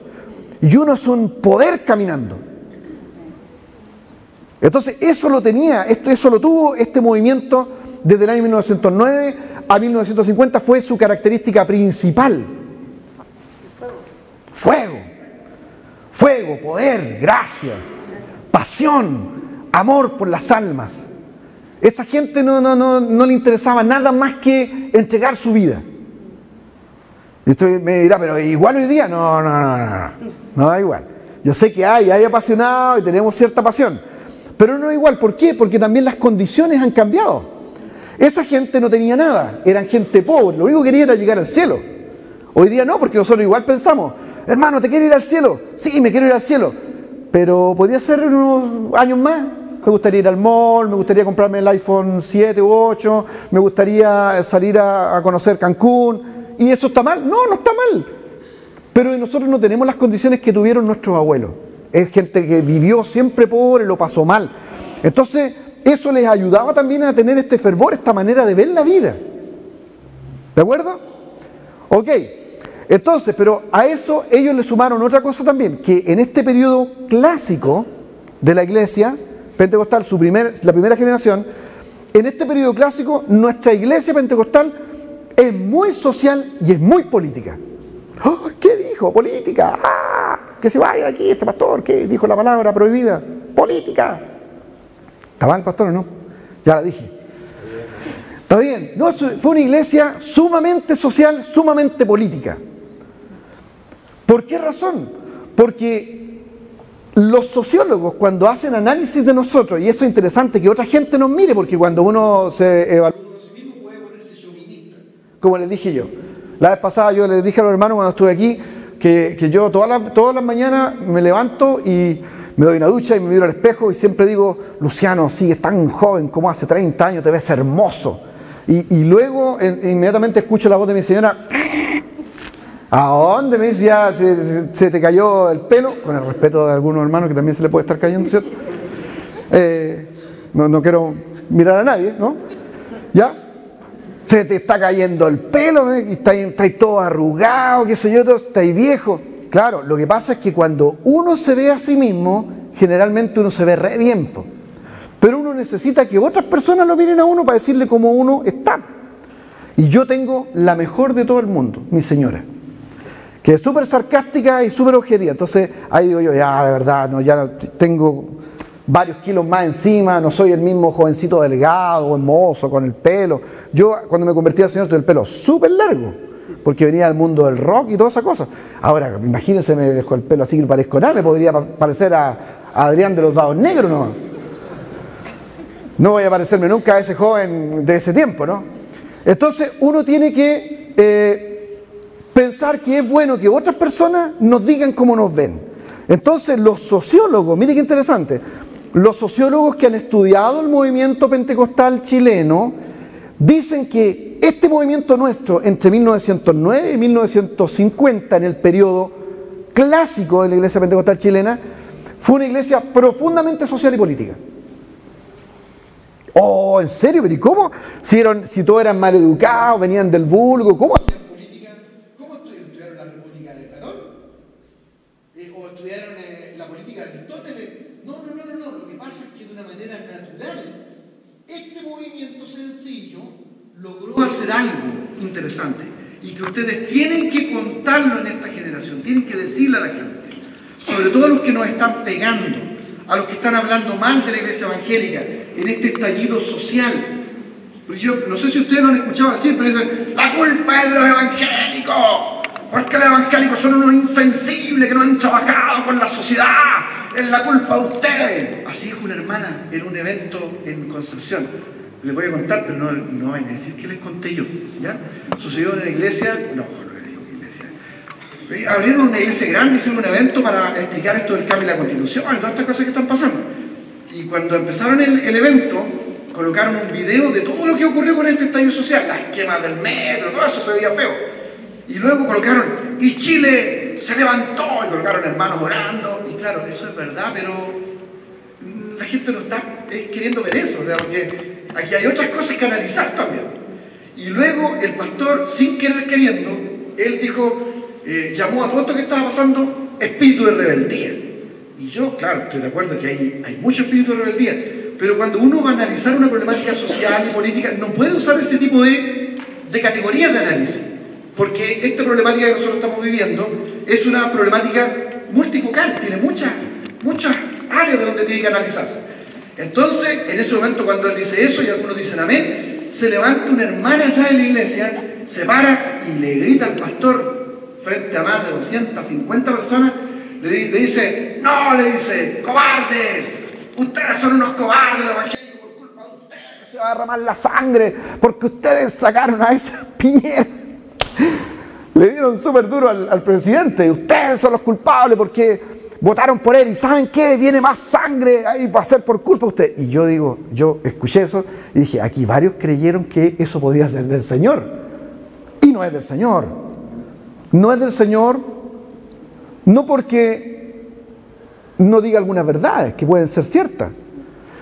Y uno es un poder caminando. Entonces eso lo tuvo este movimiento desde el año 1909 a 1950, fue su característica principal. Fuego, poder, gracia, pasión, amor por las almas. Esa gente no le interesaba nada más que entregar su vida. Y usted me dirá, pero igual hoy día, no da igual. Yo sé que hay apasionados y tenemos cierta pasión, pero no igual. ¿Por qué? Porque también las condiciones han cambiado. Esa gente no tenía nada, eran gente pobre, lo único que quería era llegar al cielo. Hoy día no, porque nosotros igual pensamos, hermano, ¿te quieres ir al cielo? Sí, me quiero ir al cielo, pero podría ser en unos años más. Me gustaría ir al mall, me gustaría comprarme el iPhone 7 u 8, me gustaría salir a conocer Cancún. ¿Y eso está mal? No está mal. Pero nosotros no tenemos las condiciones que tuvieron nuestros abuelos. Es gente que vivió siempre pobre, lo pasó mal. Entonces, eso les ayudaba también a tener este fervor, esta manera de ver la vida. ¿De acuerdo? Ok. Entonces, pero a eso ellos le sumaron otra cosa también, que en este periodo clásico de la iglesia pentecostal, la primera generación, en este periodo clásico, nuestra iglesia pentecostal es muy social y es muy política. ¡Oh! ¿Qué dijo? Política. ¡Ah! Que se vaya de aquí este pastor, que dijo la palabra prohibida. Política. ¿Está mal, pastor, o no? Ya la dije. Está bien. No, fue una iglesia sumamente social, sumamente política. ¿Por qué razón? Porque los sociólogos, cuando hacen análisis de nosotros, y eso es interesante que otra gente nos mire, porque cuando uno se evalúa a sí mismo puede ponerse chauvinista, como les dije yo. La vez pasada yo les dije a los hermanos cuando estuve aquí que yo todas las mañanas me levanto y me doy una ducha y me miro al espejo y siempre digo, Luciano, sigues tan joven como hace 30 años, te ves hermoso. Y luego inmediatamente escucho la voz de mi señora, ¿a dónde? Me dice, ya se te cayó el pelo, con el respeto de algunos hermanos que también se le puede estar cayendo, ¿cierto? No quiero mirar a nadie, ¿no? ¿Ya? Se te está cayendo el pelo, y estáis todo arrugado, qué sé yo, estáis viejo. Claro, lo que pasa es que cuando uno se ve a sí mismo, generalmente uno se ve re bien, po. Pero uno necesita que otras personas lo miren a uno para decirle cómo uno está. Y yo tengo la mejor de todo el mundo, mi señora, que es súper sarcástica y súper objetiva. Entonces ahí digo yo, ya de verdad, no, ya tengo varios kilos más encima, no soy el mismo jovencito delgado, hermoso, con el pelo. Yo cuando me convertí al Señor tuve el pelo súper largo, porque venía del mundo del rock y todas esas cosas. Ahora, imagínense, me dejó el pelo así que no parezco nada, me podría parecer a Adrián de los Dados Negros nomás. No voy a parecerme nunca a ese joven de ese tiempo, ¿no? Entonces uno tiene que pensar que es bueno que otras personas nos digan cómo nos ven. Entonces los sociólogos, mire qué interesante, los sociólogos que han estudiado el movimiento pentecostal chileno dicen que este movimiento nuestro entre 1909 y 1950, en el periodo clásico de la iglesia pentecostal chilena, fue una iglesia profundamente social y política. Oh, ¿en serio? ¿Pero y cómo? Si todos eran mal educados, venían del vulgo, ¿cómo hacían política? ¿Cómo estudiaron la República de Platón? ¿O estudiaron la política de Aristóteles? No. Lo que pasa es que de una manera natural, este movimiento sencillo logró hacer algo interesante y que ustedes tienen que contarlo en esta generación, tienen que decirle a la gente, sobre todo a los que nos están pegando, a los que están hablando mal de la iglesia evangélica, en este estallido social. Yo no sé si ustedes lo han escuchado así, pero dicen, la culpa es de los evangélicos, porque los evangélicos son unos insensibles que no han trabajado con la sociedad, es la culpa de ustedes. Así dijo una hermana en un evento en Concepción. Les voy a contar, pero no vayan a decir que les conté yo, ¿ya? Sucedió en una iglesia, no le digo iglesia. Abrieron una iglesia grande, hicieron un evento para explicar esto del cambio de la Constitución y todas estas cosas que están pasando. Y cuando empezaron el evento, colocaron un video de todo lo que ocurrió con este estallido social, las quemas del metro, todo eso se veía feo. Y luego colocaron, y Chile se levantó, y colocaron hermanos orando, y claro, eso es verdad, pero la gente no está queriendo ver eso, o sea, porque aquí hay otras cosas que analizar también. Y luego el pastor, sin querer queriendo, él dijo, llamó a todo esto que estaba pasando espíritu de rebeldía. Y yo, claro, estoy de acuerdo que hay mucho espíritu de rebeldía, pero cuando uno va a analizar una problemática social y política, no puede usar ese tipo de categorías de análisis, porque esta problemática que nosotros estamos viviendo es una problemática multifocal, tiene muchas áreas de donde tiene que analizarse. Entonces, en ese momento cuando él dice eso y algunos dicen amén, se levanta una hermana allá de la iglesia, se para y le grita al pastor frente a más de 250 personas, le dice, no, le dice, cobardes, ustedes son unos cobardes, los evangélicos, por culpa de ustedes se va a derramar la sangre, porque ustedes sacaron a esa piñera. Le dieron súper duro al presidente, ustedes son los culpables porque votaron por él y ¿saben qué? Viene más sangre ahí va a ser por culpa de usted. Y yo escuché eso y dije, aquí varios creyeron que eso podía ser del Señor. Y no es del Señor. No es del Señor, no porque no diga algunas verdades que pueden ser ciertas,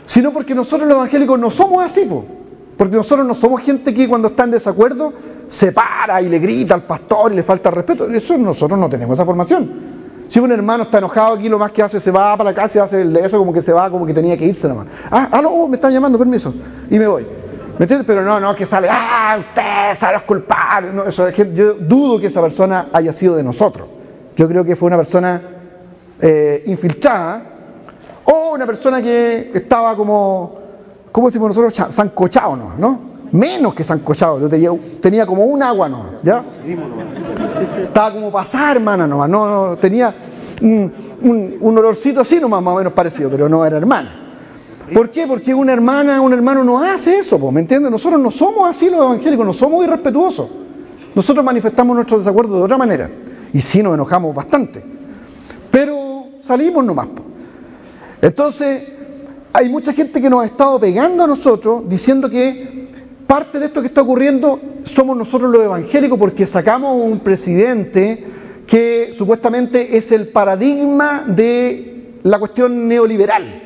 sino porque nosotros los evangélicos no somos así, porque nosotros no somos gente que cuando está en desacuerdo se para y le grita al pastor y le falta el respeto. Eso nosotros no tenemos esa formación. Si un hermano está enojado aquí, lo más que hace, se va para la casa y hace eso como que se va, como que tenía que irse nomás. No, me están llamando, permiso, y me voy. ¿Me entiendes? Pero no, que sale, ustedes son los culpables. No, eso, yo dudo que esa persona haya sido de nosotros. Yo creo que fue una persona infiltrada o una persona que estaba como ¿cómo decimos nosotros? Sancochado, ¿no? Menos que sancochado, yo tenía como un agua, ¿no? ¿Ya? Estaba como pasada, hermana, nomás, no, tenía un olorcito así nomás, más o menos parecido, pero no era hermana. ¿Por qué? Porque una hermana, un hermano no hace eso, ¿me entiendes? Nosotros no somos así los evangélicos, no somos irrespetuosos. Nosotros manifestamos nuestro desacuerdo de otra manera. Y sí nos enojamos bastante. Pero salimos nomás. Entonces, hay mucha gente que nos ha estado pegando a nosotros diciendo que parte de esto que está ocurriendo somos nosotros los evangélicos porque sacamos un presidente que supuestamente es el paradigma de la cuestión neoliberal.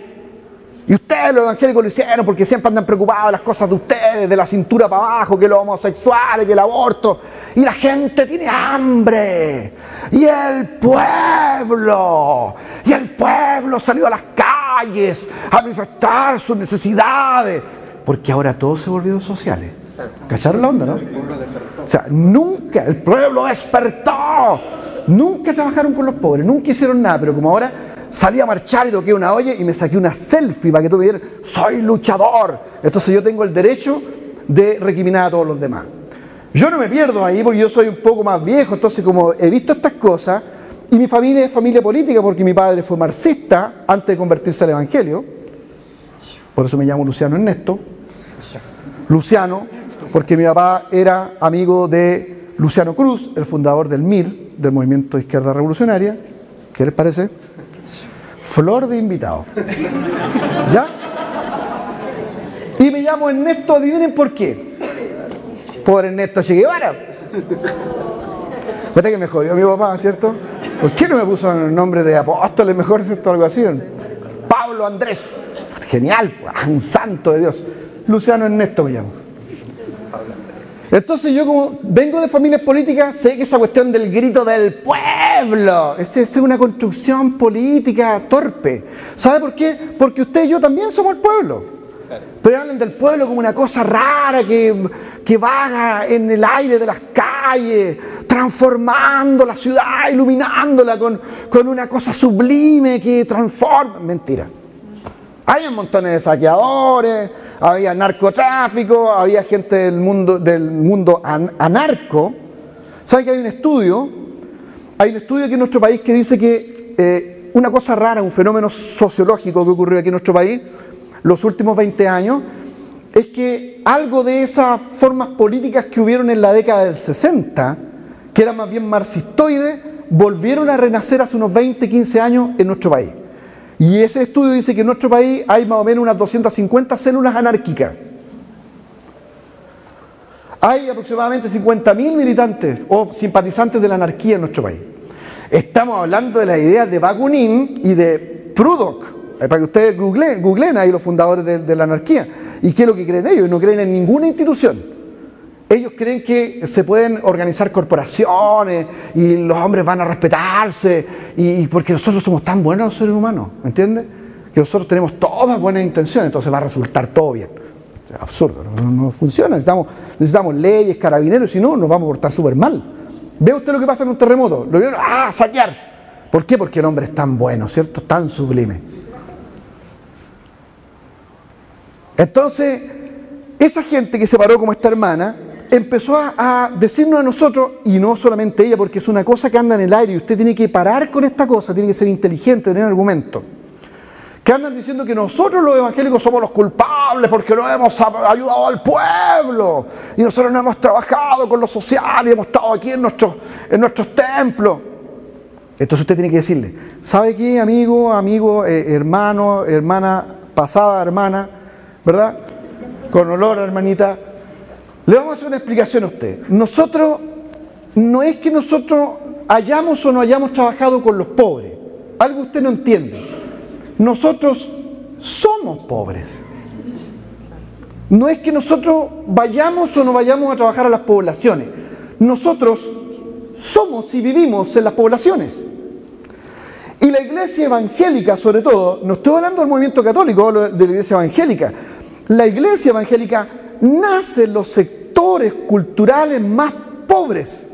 Y ustedes los evangélicos lo hicieron porque siempre andan preocupados de las cosas de ustedes, de la cintura para abajo, que los homosexuales, que el aborto. Y la gente tiene hambre. Y el pueblo salió a las calles a manifestar sus necesidades. Porque ahora todos se volvieron sociales. ¿Cacharon la onda, no? O sea, nunca, el pueblo despertó. Nunca trabajaron con los pobres, nunca hicieron nada, pero como ahora salí a marchar y toqué una olla y me saqué una selfie para que tú me vieras, soy luchador. Entonces yo tengo el derecho de recriminar a todos los demás. Yo no me pierdo ahí porque yo soy un poco más viejo, entonces como he visto estas cosas, y mi familia es familia política porque mi padre fue marxista antes de convertirse al evangelio, por eso me llamo Luciano Ernesto. Luciano, porque mi papá era amigo de Luciano Cruz, el fundador del MIR, del Movimiento de Izquierda Revolucionaria. ¿Qué les parece? Flor de invitado. ¿Ya? Y me llamo Ernesto, adivinen por qué. Por Ernesto Che Guevara. Fíjate que me jodió mi papá, ¿cierto? ¿Por qué no me puso el nombre de apóstoles mejor, ¿cierto? Algo así. Pablo Andrés. Genial, un santo de Dios. Luciano Ernesto me llamo. Entonces yo como vengo de familias políticas, sé que esa cuestión del grito del pueblo, es una construcción política torpe. ¿Sabe por qué? Porque usted y yo también somos el pueblo. Pero hablan del pueblo como una cosa rara que vaga en el aire de las calles, transformando la ciudad, iluminándola con una cosa sublime que transforma. Mentira. Había montones de saqueadores, había narcotráfico, había gente del mundo anarco. ¿Saben que hay un estudio? Hay un estudio aquí en nuestro país que dice que una cosa rara, un fenómeno sociológico que ocurrió aquí en nuestro país los últimos 20 años, es que algo de esas formas políticas que hubieron en la década del 60, que eran más bien marxistoides, volvieron a renacer hace unos 20, 15 años en nuestro país. Y ese estudio dice que en nuestro país hay más o menos unas 250 células anárquicas. Hay aproximadamente 50.000 militantes o simpatizantes de la anarquía en nuestro país. Estamos hablando de las ideas de Bakunin y de Prudhoe, para que ustedes googleen ahí los fundadores de la anarquía. ¿Y qué es lo que creen ellos? No creen en ninguna institución. Ellos creen que se pueden organizar corporaciones y los hombres van a respetarse y porque nosotros somos tan buenos los seres humanos, ¿me entiendes? Que nosotros tenemos todas buenas intenciones, entonces va a resultar todo bien. O sea, absurdo, no funciona, necesitamos leyes, carabineros, si no nos vamos a portar súper mal. ¿Ve usted lo que pasa en un terremoto? Lo vieron, saquear. ¿Por qué? Porque el hombre es tan bueno, ¿cierto? Tan sublime. Entonces, esa gente que se paró como esta hermana empezó a decirnos a nosotros, y no solamente ella, porque es una cosa que anda en el aire y usted tiene que parar con esta cosa, tiene que ser inteligente, tener argumento, que andan diciendo que nosotros los evangélicos somos los culpables porque no hemos ayudado al pueblo y nosotros no hemos trabajado con lo social y hemos estado aquí en nuestros templos. Entonces usted tiene que decirle, ¿sabe qué, amigo, hermano, hermana, pasada hermana, ¿verdad? Con olor a hermanita. Le vamos a hacer una explicación a usted. Nosotros, no es que nosotros hayamos o no hayamos trabajado con los pobres. Algo usted no entiende. Nosotros somos pobres. No es que nosotros vayamos o no vayamos a trabajar a las poblaciones. Nosotros somos y vivimos en las poblaciones. Y la iglesia evangélica, sobre todo, no estoy hablando del movimiento católico, hablo de la iglesia evangélica. La iglesia evangélica nace en los sectores culturales más pobres.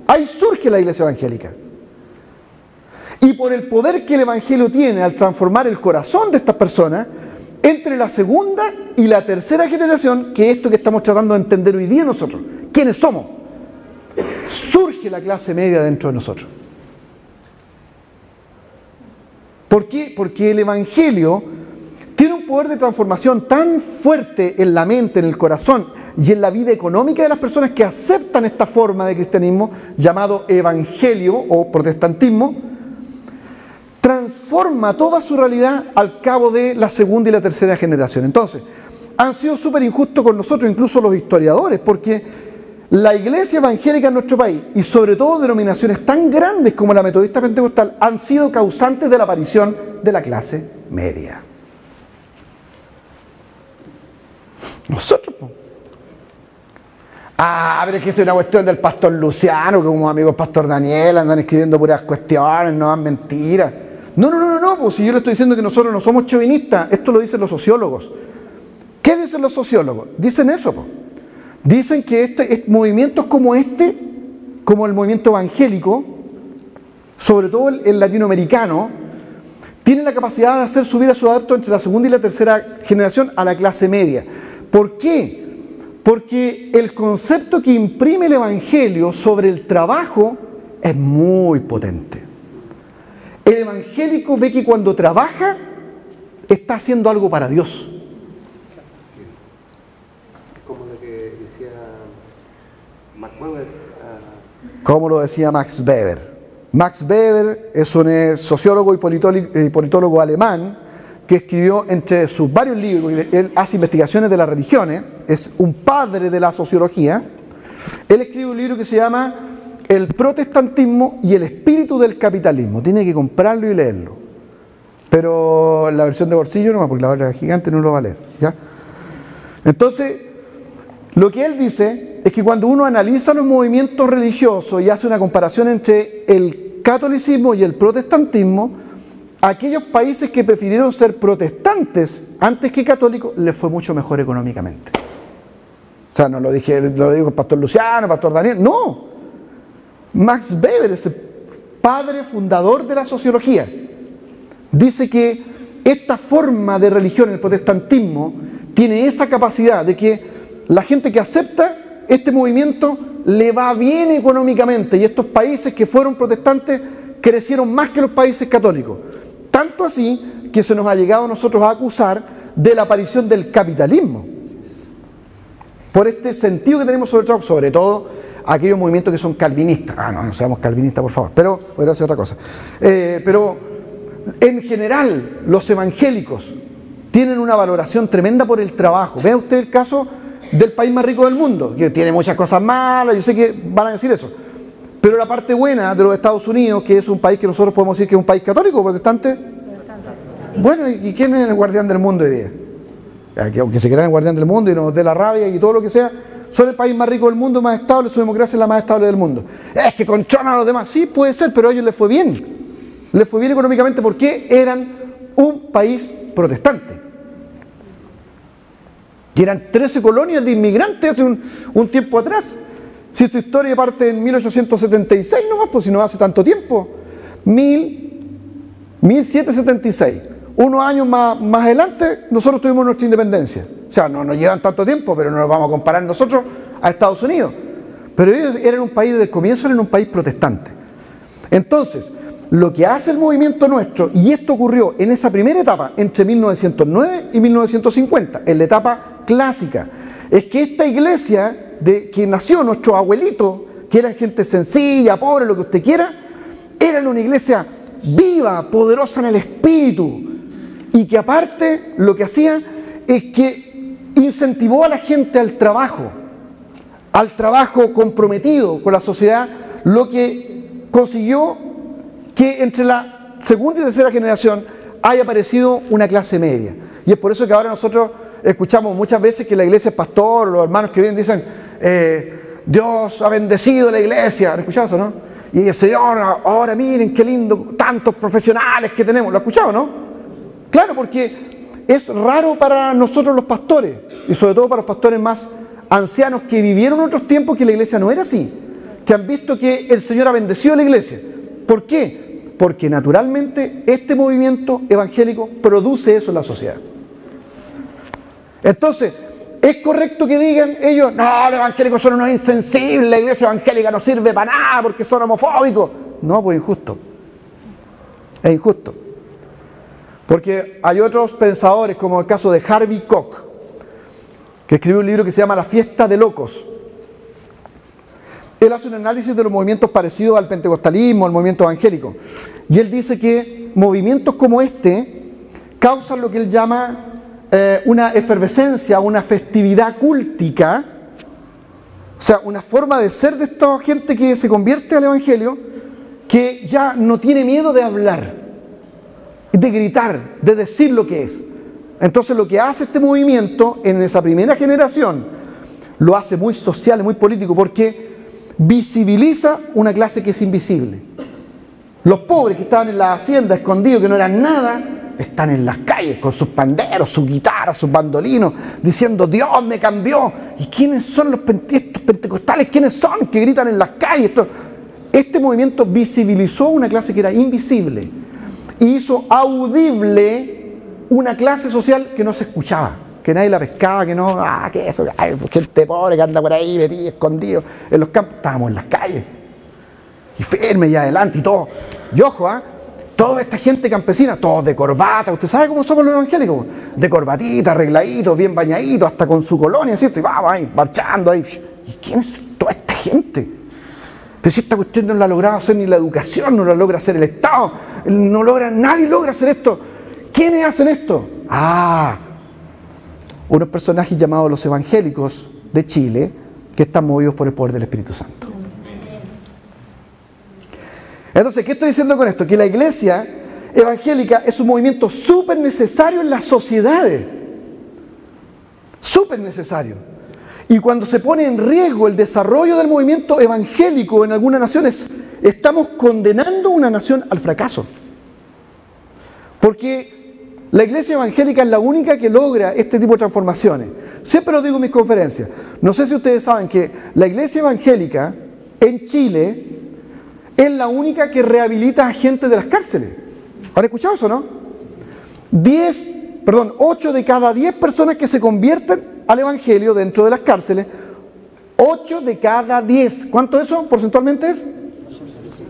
Ahí surge la iglesia evangélica. Y por el poder que el evangelio tiene al transformar el corazón de estas personas, entre la segunda y la tercera generación, que es esto que estamos tratando de entender hoy día nosotros. ¿Quiénes somos? Surge la clase media dentro de nosotros. ¿Por qué? Porque el Evangelio tiene un poder de transformación tan fuerte en la mente, en el corazón y en la vida económica de las personas que aceptan esta forma de cristianismo llamado evangelio o protestantismo, transforma toda su realidad al cabo de la segunda y la tercera generación. Entonces, han sido súper injustos con nosotros, incluso los historiadores, porque la iglesia evangélica en nuestro país, y sobre todo denominaciones tan grandes como la metodista pentecostal, han sido causantes de la aparición de la clase media. Nosotros, pero es que es una cuestión del pastor Luciano, que como amigo del pastor Daniel andan escribiendo puras cuestiones, no dan mentiras. No, pues si yo le estoy diciendo que nosotros no somos chauvinistas, esto lo dicen los sociólogos. ¿Qué dicen los sociólogos? Dicen eso, pues. Dicen que movimientos como como el movimiento evangélico, sobre todo el latinoamericano, tienen la capacidad de hacer subir a sus adeptos entre la segunda y la tercera generación a la clase media. ¿Por qué? Porque el concepto que imprime el Evangelio sobre el trabajo es muy potente. El evangélico ve que cuando trabaja está haciendo algo para Dios. Como lo que decía Max Weber. Como lo decía Max Weber. Max Weber es un sociólogo y politólogo alemán que escribió entre sus varios libros, él hace investigaciones de las religiones, es un padre de la sociología. Él escribe un libro que se llama El protestantismo y el espíritu del capitalismo. Tiene que comprarlo y leerlo. Pero la versión de bolsillo no, porque la otra gigante no lo va a leer, ¿ya? Entonces, lo que él dice es que cuando uno analiza los movimientos religiosos y hace una comparación entre el catolicismo y el protestantismo, aquellos países que prefirieron ser protestantes antes que católicos les fue mucho mejor económicamente. O sea, no lo digo el pastor Luciano, el pastor Daniel, no. Max Weber es el padre fundador de la sociología. Dice que esta forma de religión, el protestantismo, tiene esa capacidad de que la gente que acepta este movimiento le va bien económicamente, y estos países que fueron protestantes crecieron más que los países católicos. Tanto así que se nos ha llegado a nosotros a acusar de la aparición del capitalismo. Por este sentido que tenemos sobre todo aquellos movimientos que son calvinistas. No seamos calvinistas, por favor, pero podría ser otra cosa. Pero en general, los evangélicos tienen una valoración tremenda por el trabajo. Vea usted el caso del país más rico del mundo, que tiene muchas cosas malas, yo sé que van a decir eso. Pero la parte buena de los Estados Unidos, que es un país que nosotros podemos decir que es un país católico o protestante. Bueno, ¿y quién es el guardián del mundo hoy día? Que aunque se crean el guardián del mundo y nos dé la rabia y todo lo que sea, son el país más rico del mundo, más estable, su democracia es la más estable del mundo. Es que controlan a los demás. Sí, puede ser, pero a ellos les fue bien. Les fue bien económicamente porque eran un país protestante. Y eran 13 colonias de inmigrantes hace un tiempo atrás. Si esta historia parte en 1876 nomás, pues si no hace tanto tiempo. 1776. Unos años más adelante, nosotros tuvimos nuestra independencia. O sea, no nos llevan tanto tiempo, pero no nos vamos a comparar nosotros a Estados Unidos. Pero ellos eran un país, desde el comienzo eran un país protestante. Entonces, lo que hace el movimiento nuestro, y esto ocurrió en esa primera etapa, entre 1909 y 1950, en la etapa clásica, es que esta iglesia de que nació nuestros abuelitos, que eran gente sencilla, pobre, lo que usted quiera, eran una iglesia viva, poderosa en el espíritu, y que aparte lo que hacía es que incentivó a la gente al trabajo comprometido con la sociedad, lo que consiguió que entre la segunda y tercera generación haya aparecido una clase media. Y es por eso que ahora nosotros escuchamos muchas veces que la iglesia es pastor, los hermanos que vienen dicen, Dios ha bendecido la iglesia. ¿Han escuchado eso, no? Y el Señor, ahora miren qué lindo, tantos profesionales que tenemos. ¿Lo han escuchado, no? Claro, porque es raro para nosotros los pastores, y sobre todo para los pastores más ancianos que vivieron otros tiempos que la iglesia no era así, que han visto que el Señor ha bendecido a la iglesia. ¿Por qué? Porque naturalmente este movimiento evangélico produce eso en la sociedad. Entonces, ¿es correcto que digan ellos, no, los evangélicos son unos insensibles, la iglesia evangélica no sirve para nada porque son homofóbicos? No, pues injusto. Es injusto. Porque hay otros pensadores, como el caso de Harvey Koch, que escribió un libro que se llama La fiesta de locos. Él hace un análisis de los movimientos parecidos al pentecostalismo, al movimiento evangélico. Y él dice que movimientos como este causan lo que él llama una efervescencia, una festividad cúltica, o sea, una forma de ser de esta gente que se convierte al evangelio, que ya no tiene miedo de hablar, de gritar, de decir lo que es. Entonces lo que hace este movimiento en esa primera generación, lo hace muy social y muy político, porque visibiliza una clase que es invisible. Los pobres que estaban en la hacienda escondidos, que no eran nada, están en las calles con sus panderos, sus guitarras, sus bandolinos, diciendo Dios me cambió. ¿Y quiénes son estos pentecostales? ¿Quiénes son que gritan en las calles? Este movimiento visibilizó una clase que era invisible y hizo audible una clase social que no se escuchaba, que nadie la pescaba, que no, que eso, gente pobre que anda por ahí metido, escondido en los campos. Estábamos en las calles y firme y adelante y todo. Y ojo, toda esta gente campesina, todos de corbata, usted sabe cómo somos los evangélicos, de corbatita, arregladitos, bien bañaditos, hasta con su colonia, ¿cierto? Y vamos ahí, marchando ahí. ¿Y quién es toda esta gente? Pero si esta cuestión no la ha logrado hacer ni la educación, no la logra hacer el Estado, nadie logra hacer esto. ¿Quiénes hacen esto? Unos personajes llamados los evangélicos de Chile, que están movidos por el poder del Espíritu Santo. Entonces, ¿qué estoy diciendo con esto? Que la iglesia evangélica es un movimiento súper necesario en las sociedades. Súper necesario. Y cuando se pone en riesgo el desarrollo del movimiento evangélico en algunas naciones, estamos condenando una nación al fracaso. Porque la iglesia evangélica es la única que logra este tipo de transformaciones. Siempre lo digo en mis conferencias. No sé si ustedes saben que la iglesia evangélica en Chile es la única que rehabilita a gente de las cárceles. ¿Han escuchado eso, no? 8 de cada 10 personas que se convierten al evangelio dentro de las cárceles, 8 de cada 10. ¿Cuánto eso porcentualmente es?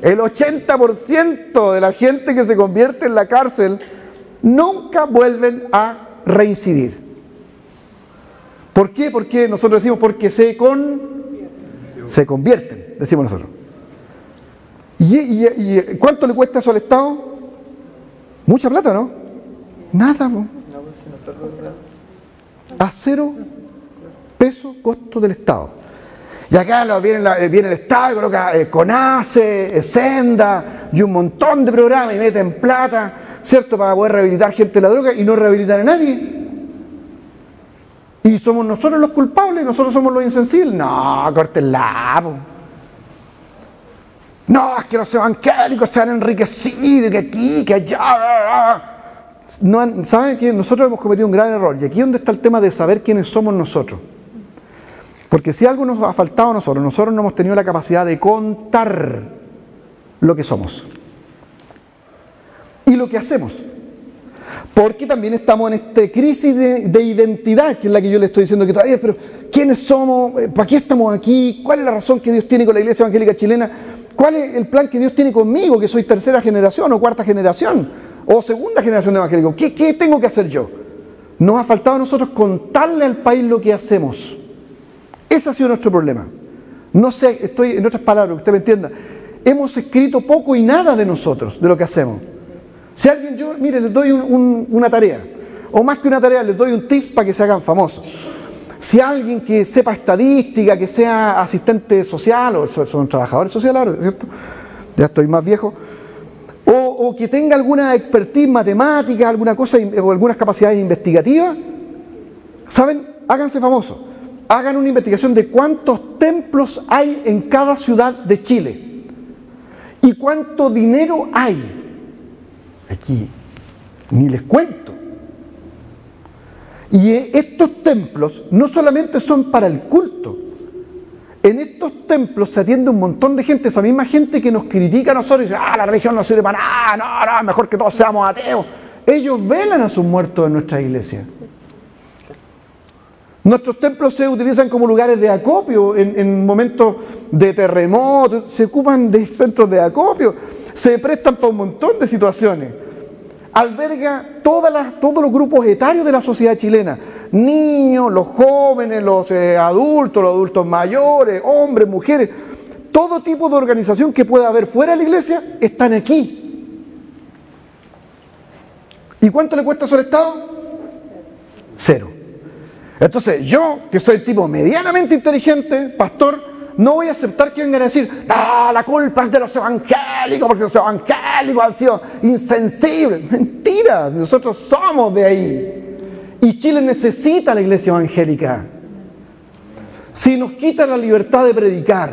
El 80% de la gente que se convierte en la cárcel nunca vuelven a reincidir. ¿Por qué? Porque nosotros decimos porque se convierten, decimos nosotros. ¿Y cuánto le cuesta eso al Estado? Mucha plata, ¿no? Nada, ¿no? A 0 pesos costo del Estado. Y acá viene el Estado y coloca CONACE, Senda y un montón de programas y meten plata, ¿cierto? Para poder rehabilitar gente de la droga y no rehabilitar a nadie. Y somos nosotros los culpables, nosotros somos los insensibles. No, córtenla, po. No, es que los evangélicos se han enriquecido, que aquí, que allá. No, ¿saben que nosotros hemos cometido un gran error? Y aquí es donde está el tema de saber quiénes somos nosotros. Porque si algo nos ha faltado a nosotros no hemos tenido la capacidad de contar lo que somos y lo que hacemos. Porque también estamos en esta crisis de identidad, que es la que yo le estoy diciendo que todavía, pero ¿quiénes somos? ¿Para qué estamos aquí? ¿Cuál es la razón que Dios tiene con la iglesia evangélica chilena? ¿Cuál es el plan que Dios tiene conmigo, que soy tercera generación o cuarta generación o segunda generación de evangélicos? ¿Qué tengo que hacer yo? Nos ha faltado a nosotros contarle al país lo que hacemos. Ese ha sido nuestro problema. No sé, estoy en otras palabras, que usted me entienda. Hemos escrito poco y nada de nosotros, de lo que hacemos. Si alguien, mire, les doy una tarea, o más que una tarea, les doy un tip para que se hagan famosos. Si alguien que sepa estadística, que sea asistente social, o son trabajadores sociales ahora, ¿cierto? Ya estoy más viejo. O que tenga alguna expertise matemática, alguna cosa, o algunas capacidades investigativas, ¿saben? Háganse famosos. Hagan una investigación de cuántos templos hay en cada ciudad de Chile y cuánto dinero hay. Aquí ni les cuento. Y estos templos no solamente son para el culto. En estos templos se atiende un montón de gente, esa misma gente que nos critica a nosotros y dice, la religión no sirve para nada, no, mejor que todos seamos ateos. Ellos velan a sus muertos en nuestra iglesia. Nuestros templos se utilizan como lugares de acopio en momentos de terremoto, se ocupan de centros de acopio, se prestan para un montón de situaciones. Alberga todos los grupos etarios de la sociedad chilena, niños, los jóvenes, los adultos mayores, hombres, mujeres, todo tipo de organización que pueda haber fuera de la iglesia están aquí. ¿Y cuánto le cuesta eso al Estado? 0. Entonces yo, que soy tipo medianamente inteligente, pastor, no voy a aceptar que vengan a decir, la culpa es de los evangélicos, porque los evangélicos han sido insensibles. Mentira, nosotros somos de ahí. Y Chile necesita a la iglesia evangélica. Si nos quita la libertad de predicar,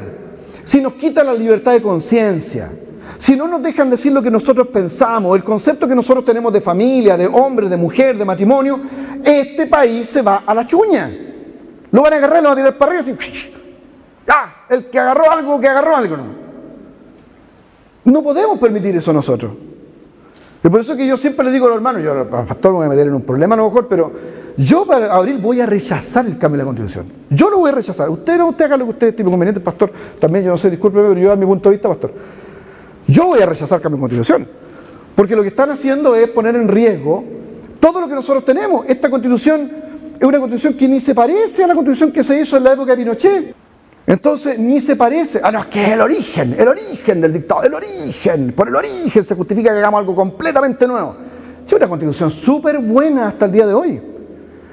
si nos quita la libertad de conciencia, si no nos dejan decir lo que nosotros pensamos, el concepto que nosotros tenemos de familia, de hombre, de mujer, de matrimonio, este país se va a la chuña. Lo van a agarrar, lo van a tirar para arriba así. El que agarró algo, no podemos permitir eso nosotros. Y por eso que yo siempre le digo a los hermanos, yo, pastor, me voy a meter en un problema a lo mejor, pero yo para abril voy a rechazar el cambio de la Constitución. Yo lo voy a rechazar. Usted haga lo que usted estime conveniente, pastor. También yo no sé, discúlpeme, pero yo a mi punto de vista, pastor. Yo voy a rechazar el cambio de Constitución. Porque lo que están haciendo es poner en riesgo todo lo que nosotros tenemos. Esta Constitución es una Constitución que ni se parece a la Constitución que se hizo en la época de Pinochet. Entonces, ni se parece. No, es que es el origen del dictado, por el origen se justifica que hagamos algo completamente nuevo. Es una Constitución súper buena hasta el día de hoy.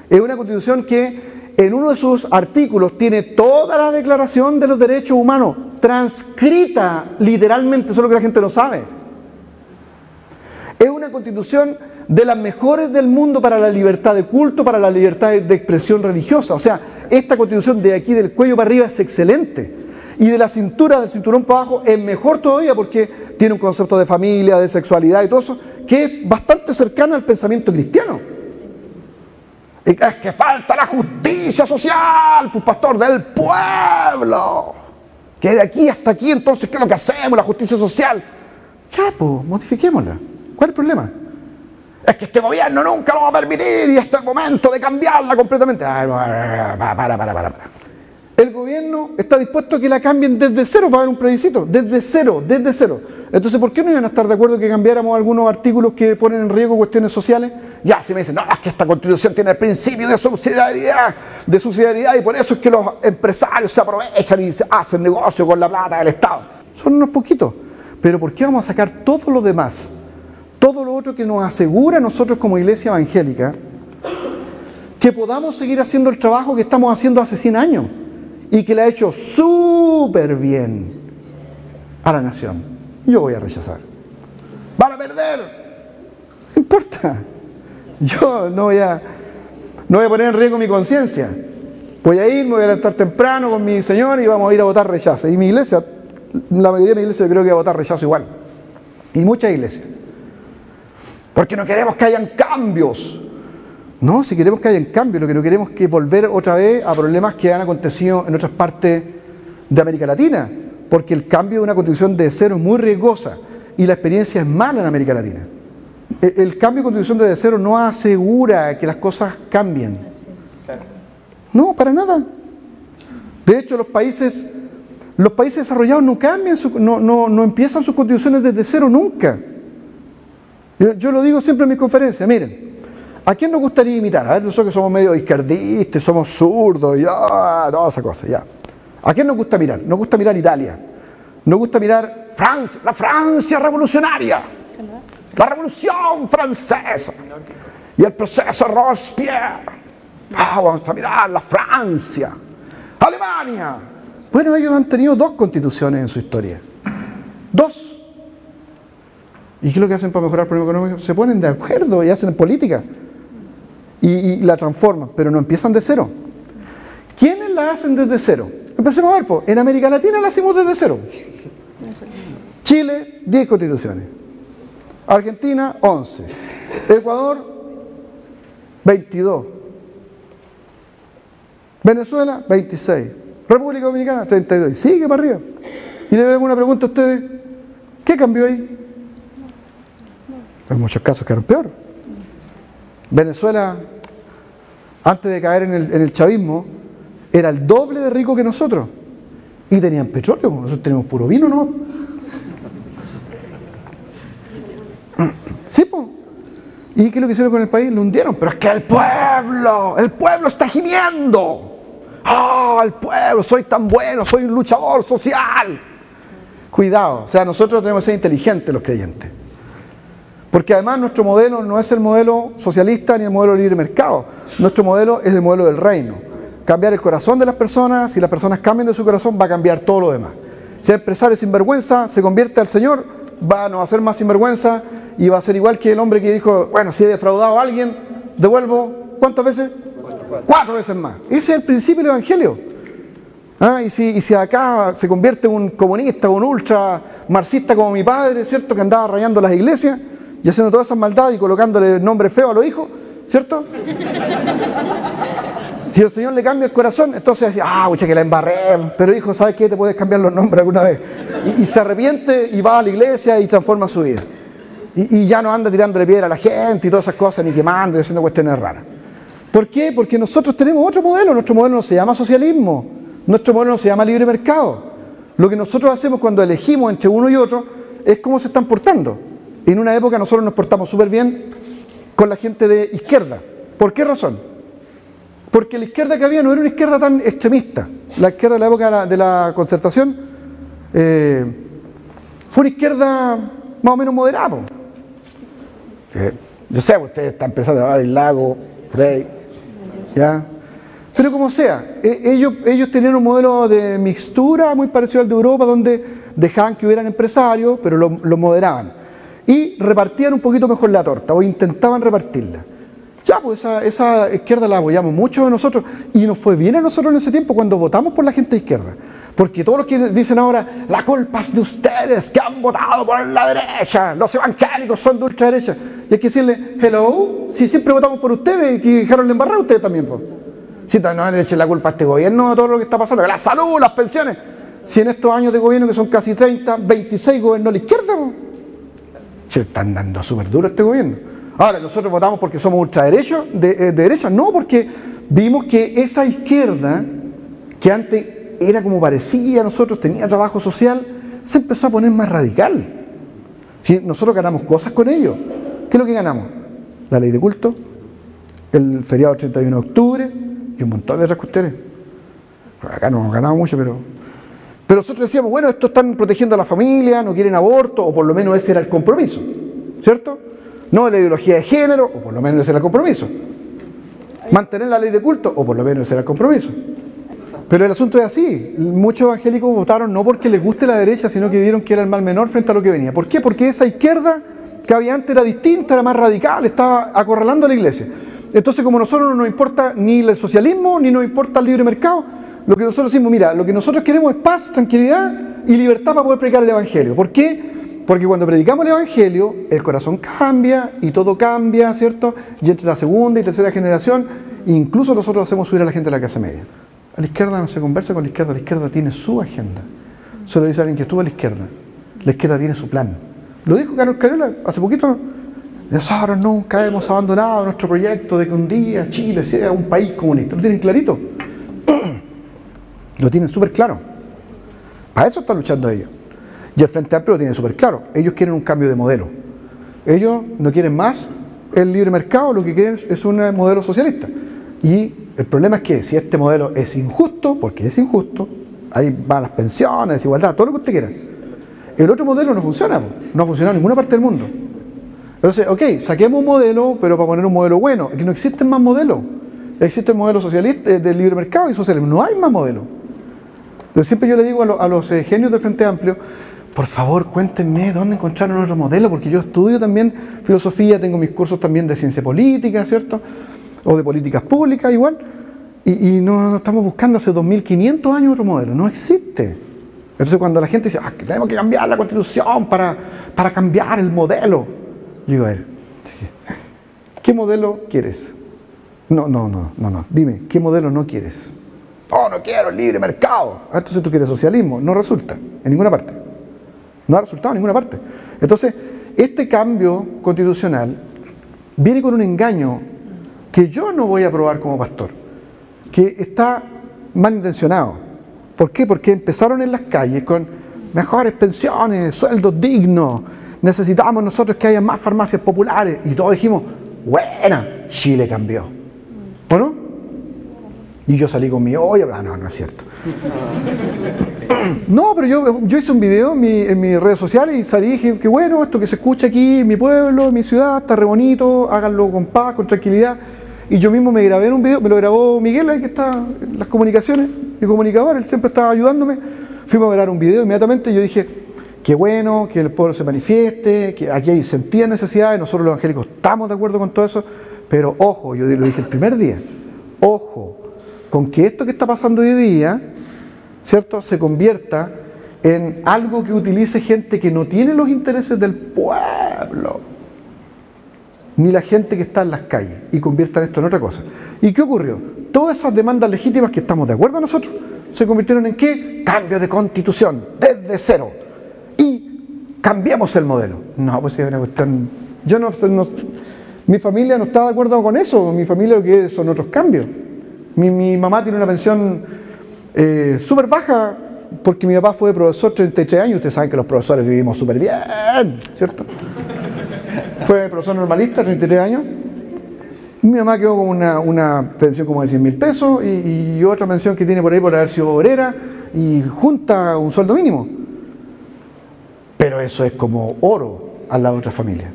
Es una Constitución que en uno de sus artículos tiene toda la Declaración de los Derechos Humanos, transcrita literalmente, eso es lo que la gente no sabe. Es una Constitución de las mejores del mundo para la libertad de culto, para la libertad de expresión religiosa. O sea, esta Constitución de aquí del cuello para arriba es excelente. Y de la cintura, del cinturón para abajo, es mejor todavía porque tiene un concepto de familia, de sexualidad y todo eso, que es bastante cercano al pensamiento cristiano. Y es que falta la justicia social, pues pastor, del pueblo. Que de aquí hasta aquí, entonces, ¿qué es lo que hacemos? La justicia social. Ya, pues, modifiquémosla. ¿Cuál es el problema? Es que este gobierno nunca lo va a permitir y este es el momento de cambiarla completamente. Para. El gobierno está dispuesto a que la cambien desde cero, va a haber un plebiscito, desde cero. Entonces, ¿por qué no iban a estar de acuerdo que cambiáramos algunos artículos que ponen en riesgo cuestiones sociales? Ya, si me dicen, no, es que esta Constitución tiene el principio de subsidiariedad y por eso es que los empresarios se aprovechan y hacen negocio con la plata del Estado. Son unos poquitos. Pero ¿por qué vamos a sacar todo lo demás? Todo lo otro que nos asegura a nosotros como iglesia evangélica que podamos seguir haciendo el trabajo que estamos haciendo hace 100 años y que le ha hecho súper bien a la nación. Yo voy a rechazar. ¡Van a perder! No importa. Yo no voy a poner en riesgo mi conciencia. Voy a ir, me voy a levantar temprano con mi señor y vamos a ir a votar rechazo. Y mi iglesia, la mayoría de mi iglesia yo creo que va a votar rechazo igual. Y muchas iglesias. Porque no queremos que hayan cambios. No, si queremos que hayan cambios, lo que no queremos es que volver otra vez a problemas que han acontecido en otras partes de América Latina. Porque el cambio de una constitución de cero es muy riesgosa y la experiencia es mala en América Latina. El cambio de constitución de cero no asegura que las cosas cambien. No, para nada. De hecho, los países desarrollados no cambian, no empiezan sus constituciones desde cero nunca. Yo lo digo siempre en mis conferencias, miren, ¿a quién nos gustaría imitar? A ver, nosotros que somos medio izquierdistas, somos zurdos, toda esa cosa, ya. ¿A quién nos gusta mirar? Nos gusta mirar Italia, nos gusta mirar Francia, la Francia revolucionaria, la revolución francesa y el proceso Robespierre. Vamos a mirar la Francia, Alemania. Bueno, ellos han tenido 2 constituciones en su historia, 2. ¿Y qué es lo que hacen para mejorar el problema económico? Se ponen de acuerdo y hacen política. Y la transforman, pero no empiezan de cero. ¿Quiénes la hacen desde cero? Empecemos a ver, pues, en América Latina la hacemos desde cero. Chile, 10 constituciones. Argentina, 11. Ecuador, 22. Venezuela, 26. República Dominicana, 32. Y sigue para arriba. Y le hago una pregunta a ustedes. ¿Qué cambió ahí? En muchos casos quedaron peor. Venezuela antes de caer en el chavismo, era el doble de rico que nosotros. Y tenían petróleo, nosotros tenemos puro vino, ¿no? Sí, pues. ¿Y qué es lo que hicieron con el país? Lo hundieron. Pero es que el pueblo está gimiendo. ¡Ah, el pueblo! Soy tan bueno, soy un luchador social. Cuidado, o sea, nosotros tenemos que ser inteligentes los creyentes. Porque además nuestro modelo no es el modelo socialista ni el modelo de libre mercado. Nuestro modelo es el modelo del reino. Cambiar el corazón de las personas, si las personas cambian de su corazón, va a cambiar todo lo demás. Si el empresario es sinvergüenza, se convierte al Señor, no va a ser más sinvergüenza y va a ser igual que el hombre que dijo, bueno, si he defraudado a alguien, devuelvo, ¿cuántas veces? 4 veces más. Ese es el principio del Evangelio. Y si acá se convierte en un comunista, un ultra marxista como mi padre, ¿cierto? Que andaba rayando las iglesias y haciendo todas esas maldades y colocándole nombre feo a los hijos, ¿cierto? Si el Señor le cambia el corazón, entonces decía, mucha que la embarré, pero hijo, ¿sabes qué? Te puedes cambiar los nombres alguna vez. Y se arrepiente y va a la iglesia y transforma su vida. Y ya no anda tirándole piedra a la gente y todas esas cosas, ni quemando y haciendo cuestiones raras. ¿Por qué? Porque nosotros tenemos otro modelo. Nuestro modelo no se llama socialismo. Nuestro modelo no se llama libre mercado. Lo que nosotros hacemos cuando elegimos entre uno y otro es cómo se están portando. En una época nosotros nos portamos súper bien con la gente de izquierda. ¿Por qué razón? Porque la izquierda que había no era una izquierda tan extremista. La izquierda de la época de la Concertación fue una izquierda más o menos moderada. Yo sé, ustedes están pensando, el Lago, Frey, ¿ya? Pero como sea, ellos tenían un modelo de mixtura muy parecido al de Europa, donde dejaban que hubieran empresarios, pero lo moderaban. Y repartían un poquito mejor la torta, o intentaban repartirla. Ya, pues esa izquierda la apoyamos mucho de nosotros, y nos fue bien a nosotros en ese tiempo cuando votamos por la gente de izquierda. Porque todos los que dicen ahora, la culpa es de ustedes que han votado por la derecha, los evangélicos son de ultraderecha. Y hay que decirle, hello, si siempre votamos por ustedes y que dejaron la embarrada ustedes también, pues. Si no le echen la culpa a este gobierno de todo lo que está pasando, la salud, las pensiones. Si en estos años de gobierno, que son casi 30, 26 gobernó la izquierda, pues. Se están dando súper duro a este gobierno. Ahora, nosotros votamos porque somos ultraderechos, de derecha, no, porque vimos que esa izquierda, que antes era como parecía a nosotros, tenía trabajo social, se empezó a poner más radical. ¿Sí? Nosotros ganamos cosas con ellos. ¿Qué es lo que ganamos? La ley de culto, el feriado del 31 de octubre y un montón de otras cuestiones. Acá no hemos ganado mucho, pero nosotros decíamos, bueno, estos están protegiendo a la familia, no quieren aborto, o por lo menos ese era el compromiso, ¿cierto? No la ideología de género, o por lo menos ese era el compromiso. Mantener la ley de culto, o por lo menos ese era el compromiso. Pero el asunto es así, muchos evangélicos votaron no porque les guste la derecha, sino que vieron que era el mal menor frente a lo que venía. ¿Por qué? Porque esa izquierda que había antes era distinta, era más radical, estaba acorralando a la iglesia. Entonces, como a nosotros no nos importa ni el socialismo, ni nos importa el libre mercado, lo que nosotros decimos, mira, lo que nosotros queremos es paz, tranquilidad y libertad para poder predicar el evangelio. ¿Por qué? Porque cuando predicamos el evangelio, el corazón cambia y todo cambia, ¿cierto? Y entre la segunda y tercera generación, incluso nosotros hacemos subir a la gente de la clase media. A la izquierda no se conversa con la izquierda tiene su agenda. Se lo dice alguien que estuvo a la izquierda tiene su plan. Lo dijo Carlos Cariola hace poquito. Nosotros nunca hemos abandonado nuestro proyecto de que un día Chile sea un país comunista. Lo tienen clarito. Lo tienen súper claro. Para eso están luchando ellos. Y el Frente Amplio lo tiene súper claro. Ellos quieren un cambio de modelo. Ellos no quieren más el libre mercado, lo que quieren es un modelo socialista. Y el problema es que si este modelo es injusto, porque es injusto, ahí van las pensiones, desigualdad, todo lo que usted quiera. El otro modelo no funciona, no ha funcionado en ninguna parte del mundo. Entonces, ok, saquemos un modelo, pero para poner un modelo bueno. Es que no existen más modelos. Existe el modelo socialista, del libre mercado y socialismo. No hay más modelos. Entonces, siempre yo le digo a los genios del Frente Amplio, por favor, cuéntenme dónde encontraron otro modelo, porque yo estudio también filosofía, tengo mis cursos también de ciencia política, ¿cierto? O de políticas públicas igual, y no estamos buscando hace 2500 años otro modelo, no existe. Entonces cuando la gente dice, que tenemos que cambiar la Constitución para cambiar el modelo, digo, a ver, ¿qué modelo quieres? No, dime, ¿qué modelo no quieres? No quiero el libre mercado. Entonces tú quieres socialismo, no resulta, en ninguna parte. No ha resultado en ninguna parte. Entonces, este cambio constitucional viene con un engaño, que yo no voy a aprobar como pastor, que está malintencionado. ¿Por qué? Porque empezaron en las calles con mejores pensiones, sueldos dignos, necesitamos nosotros que haya más farmacias populares, y todos dijimos, buena, Chile cambió. ¿O no? Y yo salí con mi olla, no, no es cierto. No, pero yo hice un video en mis redes sociales y salí y dije, qué bueno, esto que se escucha aquí en mi pueblo, en mi ciudad, está re bonito, háganlo con paz, con tranquilidad. Y yo mismo me grabé en un video, me lo grabó Miguel, ahí que está en las comunicaciones, mi comunicador, él siempre estaba ayudándome. Fuimos a grabar un video inmediatamente y yo dije, qué bueno que el pueblo se manifieste, que aquí hay sentidas necesidades, nosotros los evangélicos estamos de acuerdo con todo eso, pero ojo, yo lo dije el primer día, ojo, con que esto que está pasando hoy día, ¿cierto?, se convierta en algo que utilice gente que no tiene los intereses del pueblo, ni la gente que está en las calles, y conviertan esto en otra cosa. ¿Y qué ocurrió? Todas esas demandas legítimas que estamos de acuerdo nosotros, se convirtieron en ¿qué? Cambio de constitución, desde cero. Y cambiamos el modelo. No, pues es una cuestión... mi familia no está de acuerdo con eso, mi familia lo que son otros cambios. Mi mamá tiene una pensión súper baja, porque mi papá fue profesor 33 años, ustedes saben que los profesores vivimos súper bien, ¿cierto? Fue profesor normalista, 33 años. Mi mamá quedó con una pensión como de 100.000 pesos y otra pensión que tiene por ahí por haber sido obrera y junta un sueldo mínimo. Pero eso es como oro a la otra familia,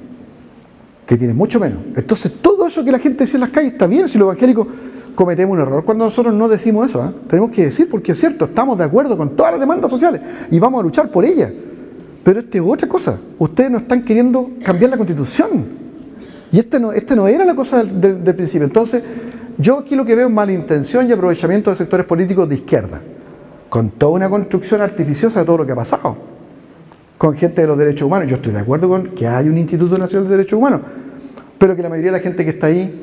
que tiene mucho menos. Entonces todo eso que la gente dice en las calles está bien, si los evangélicos cometemos un error cuando nosotros no decimos eso, ¿eh? Tenemos que decir, porque es cierto, estamos de acuerdo con todas las demandas sociales y vamos a luchar por ellas. Pero esta es otra cosa. Ustedes no están queriendo cambiar la Constitución. Y este no era la cosa del principio. Entonces, yo aquí lo que veo es malintención y aprovechamiento de sectores políticos de izquierda, con toda una construcción artificiosa de todo lo que ha pasado, con gente de los derechos humanos. Yo estoy de acuerdo con que hay un Instituto Nacional de Derechos Humanos, pero que la mayoría de la gente que está ahí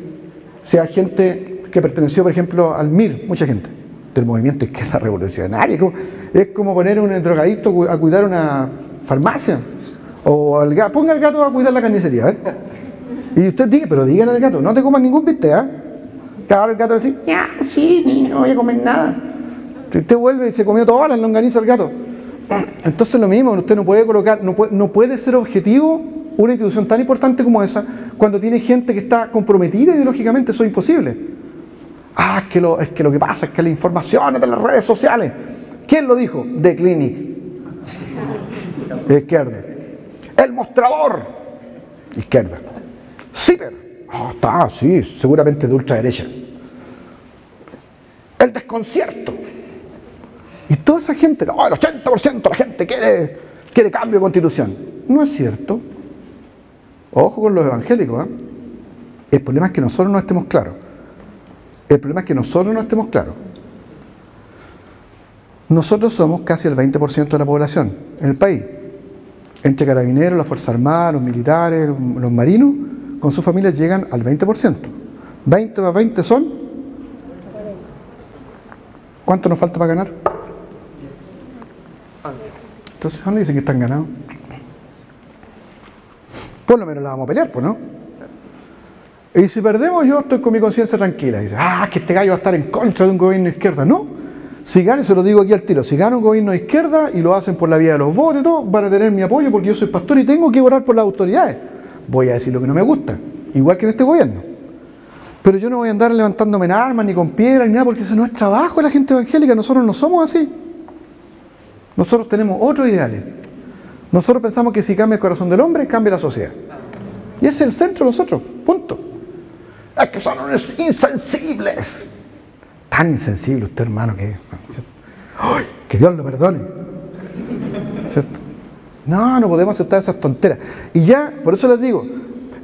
sea gente que perteneció, por ejemplo, al MIR, mucha gente del movimiento izquierda revolucionaria. Es como poner a un drogadicto a cuidar una farmacia, o ponga al gato a cuidar la carnicería, ¿eh? Y usted diga, pero dígale al gato, no te comas ningún bistec, ¿eh? Claro, el gato le dice, ya, sí, no voy a comer nada. Si usted vuelve y se comió todas las longanizas al gato. Entonces lo mismo, usted no puede colocar, no puede ser objetivo una institución tan importante como esa cuando tiene gente que está comprometida ideológicamente. Eso es imposible. Es que lo que pasa es que la información es de las redes sociales. ¿Quién lo dijo? The Clinic. Izquierda. El Mostrador. Izquierda. Ciber. Está, sí, seguramente de ultraderecha. El Desconcierto. Y toda esa gente, no, el 80% de la gente quiere cambio de constitución. No es cierto. Ojo con los evangélicos, ¿eh? El problema es que nosotros no estemos claros. Nosotros somos casi el 20% de la población en el país. Entre carabineros, la Fuerza Armada, los militares, los marinos, con sus familias llegan al 20%. 20 más 20 son... ¿Cuánto nos falta para ganar? Entonces, ¿dónde dicen que están ganados? Por lo menos la vamos a pelear, pues, ¿no? Y si perdemos, yo estoy con mi conciencia tranquila. Y dice, que este gallo va a estar en contra de un gobierno de izquierda. No. Si gana, se lo digo aquí al tiro, si gana un gobierno de izquierda y lo hacen por la vía de los votos y todo, van a tener mi apoyo porque yo soy pastor y tengo que orar por las autoridades. Voy a decir lo que no me gusta, igual que en este gobierno. Pero yo no voy a andar levantándome en armas, ni con piedras, ni nada, porque ese no es trabajo de la gente evangélica. Nosotros no somos así. Nosotros tenemos otros ideales. Nosotros pensamos que si cambia el corazón del hombre, cambia la sociedad. Y ese es el centro de nosotros, punto. Es que son unos insensibles. Tan insensible usted, hermano, que... ¡Ay! Que Dios lo perdone. ¿Cierto? No podemos aceptar esas tonteras. Y ya, por eso les digo,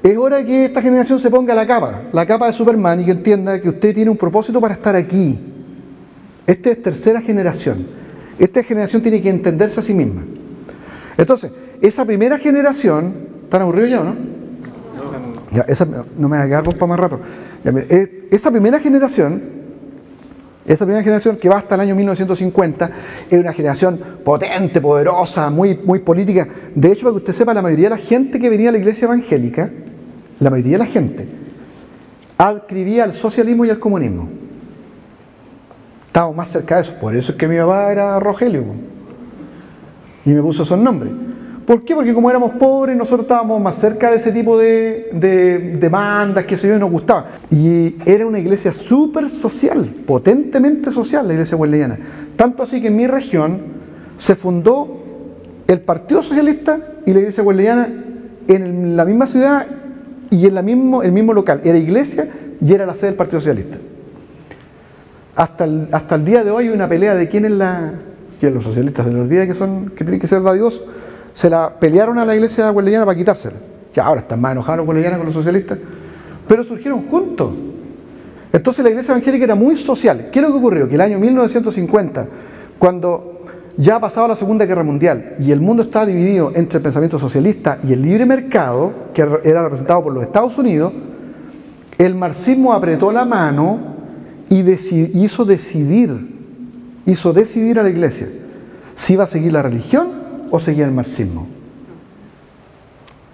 es hora que esta generación se ponga la capa de Superman, y que entienda que usted tiene un propósito para estar aquí. Esta es tercera generación. Esta generación tiene que entenderse a sí misma. Entonces, esa primera generación... ¿Tan aburrido ya o no? Ya, esa, no me va a quedar para más rato. Ya, esa primera generación que va hasta el año 1950, es una generación potente, poderosa, muy política. De hecho, para que usted sepa, la mayoría de la gente que venía a la iglesia evangélica, la mayoría de la gente, adscribía al socialismo y al comunismo. Estábamos más cerca de eso. Por eso es que mi papá era Rogelio y me puso esos nombres. ¿Por qué? Porque como éramos pobres, nosotros estábamos más cerca de ese tipo de demandas, que se yo, y nos gustaba. Y era una iglesia súper social, potentemente social, la iglesia wesleyana. Tanto así que en mi región se fundó el Partido Socialista y la iglesia wesleyana en la misma ciudad y en el mismo local. Era iglesia y era la sede del Partido Socialista. Hasta el día de hoy hay una pelea de quién es los socialistas se les olvida que tienen que ser dadivosos. Se la pelearon a la iglesia wesleyana para quitársela. Ya ahora están más enojados los wesleyanos con los socialistas. Pero surgieron juntos. Entonces la iglesia evangélica era muy social. ¿Qué es lo que ocurrió? Que el año 1950, cuando ya ha pasado la Segunda Guerra Mundial y el mundo estaba dividido entre el pensamiento socialista y el libre mercado, que era representado por los Estados Unidos, el marxismo apretó la mano y hizo decidir a la iglesia si iba a seguir la religión o seguía el marxismo.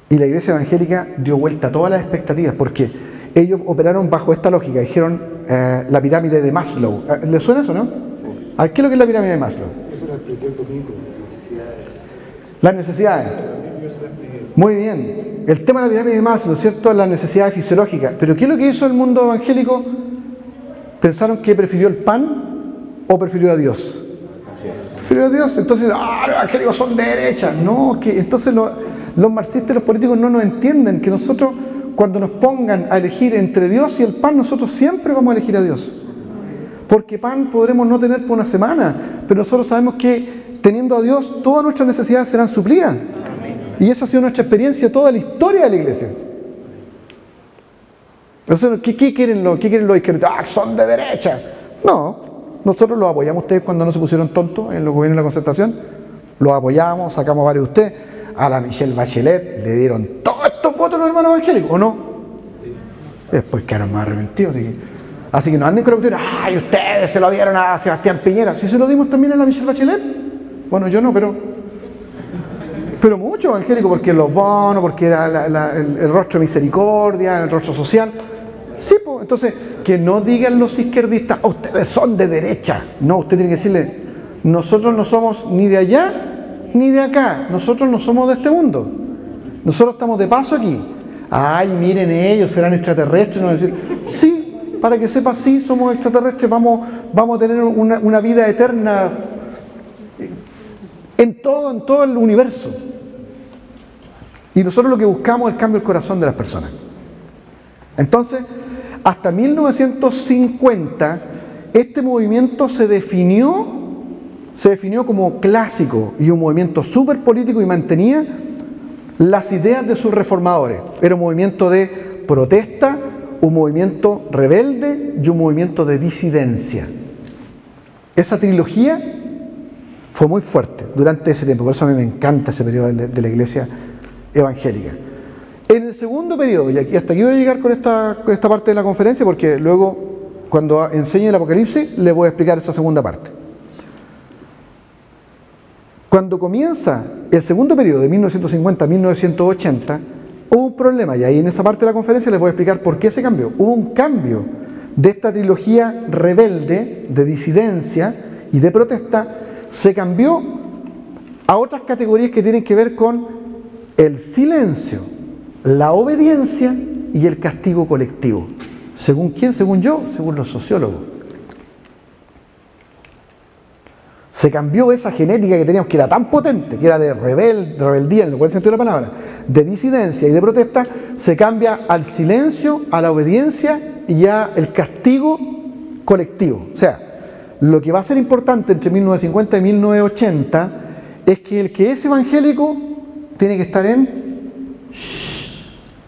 Y la iglesia evangélica dio vuelta a todas las expectativas, porque ellos operaron bajo esta lógica. Dijeron la pirámide de Maslow. ¿Le suena eso, no? ¿A qué es lo que es la pirámide de Maslow? Eso lo expliqué un poquito, las necesidades. Muy bien. El tema de la pirámide de Maslow, ¿cierto? Las necesidades fisiológicas. Pero ¿qué es lo que hizo el mundo evangélico? Pensaron que prefirió el pan o prefirió a Dios. Prefirió a Dios. Entonces, los evangélicos son de derecha. No, que entonces los marxistas y los políticos no nos entienden que nosotros, cuando nos pongan a elegir entre Dios y el pan, nosotros siempre vamos a elegir a Dios. Porque pan podremos no tener por una semana, pero nosotros sabemos que teniendo a Dios, todas nuestras necesidades serán suplidas. Y esa ha sido nuestra experiencia, toda la historia de la iglesia. Entonces, ¿qué quieren los izquierdos? Son de derecha. No. Nosotros los apoyamos a ustedes cuando no se pusieron tontos en los gobiernos de la concertación. Los apoyamos, sacamos varios de ustedes. A la Michelle Bachelet le dieron todos estos votos los hermanos evangélicos, ¿o no? Después quedaron más arrepentidos. Así que no anden con la cuestión, ¡ay, ustedes se lo dieron a Sebastián Piñera! ¿Sí se lo dimos también a la Michelle Bachelet? Bueno, yo no, pero muchos evangélicos, porque los bonos, porque era el rostro de misericordia, el rostro social. Sí, pues, entonces, que no digan los izquierdistas, ustedes son de derecha. No, usted tiene que decirle, nosotros no somos ni de allá ni de acá, nosotros no somos de este mundo. Nosotros estamos de paso aquí. Ay, miren ellos, serán extraterrestres. No decir, sí, para que sepa, sí, somos extraterrestres, vamos a tener una vida eterna en todo el universo. Y nosotros lo que buscamos es el cambio del corazón de las personas. Entonces, hasta 1950, este movimiento se definió como clásico y un movimiento súper político y mantenía las ideas de sus reformadores. Era un movimiento de protesta, un movimiento rebelde y un movimiento de disidencia. Esa trilogía fue muy fuerte durante ese tiempo, por eso a mí me encanta ese periodo de la iglesia evangélica. En el segundo periodo, y hasta aquí voy a llegar con esta parte de la conferencia, porque luego, cuando enseñe el Apocalipsis, les voy a explicar esa segunda parte. Cuando comienza el segundo periodo, de 1950 a 1980, hubo un problema, y ahí en esa parte de la conferencia les voy a explicar por qué se cambió. Hubo un cambio de esta trilogía rebelde, de disidencia y de protesta, se cambió a otras categorías que tienen que ver con el silencio, la obediencia y el castigo colectivo. ¿Según quién? Según yo, según los sociólogos. Se cambió esa genética que teníamos, que era tan potente, que era de rebeldía, en el buen sentido de la palabra, de disidencia y de protesta, se cambia al silencio, a la obediencia y al castigo colectivo. O sea, lo que va a ser importante entre 1950 y 1980 es que el que es evangélico tiene que estar en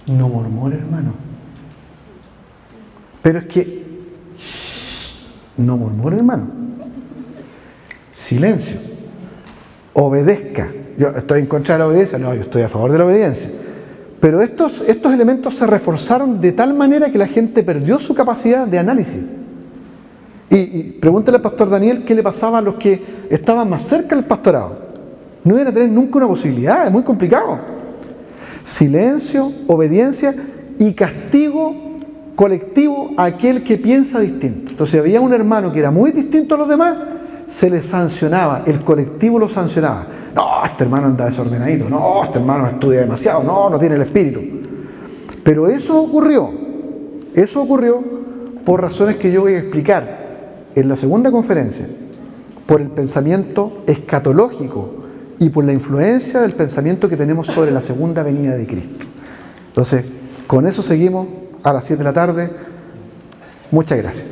no murmure, hermano. Pero es que no murmure, hermano. Silencio. Obedezca. Yo estoy en contra de la obediencia. No, yo estoy a favor de la obediencia. Pero estos elementos se reforzaron de tal manera que la gente perdió su capacidad de análisis. Y pregúntale al pastor Daniel qué le pasaba a los que estaban más cerca del pastorado. No iban a tener nunca una posibilidad, es muy complicado. Silencio, obediencia y castigo colectivo a aquel que piensa distinto. Entonces había un hermano que era muy distinto a los demás, se le sancionaba, el colectivo lo sancionaba. No, este hermano anda desordenadito, no, este hermano estudia demasiado, no, no tiene el espíritu. Pero eso ocurrió por razones que yo voy a explicar en la segunda conferencia, por el pensamiento escatológico y por la influencia del pensamiento que tenemos sobre la segunda venida de Cristo. Entonces, con eso seguimos a las 7 de la tarde. Muchas gracias.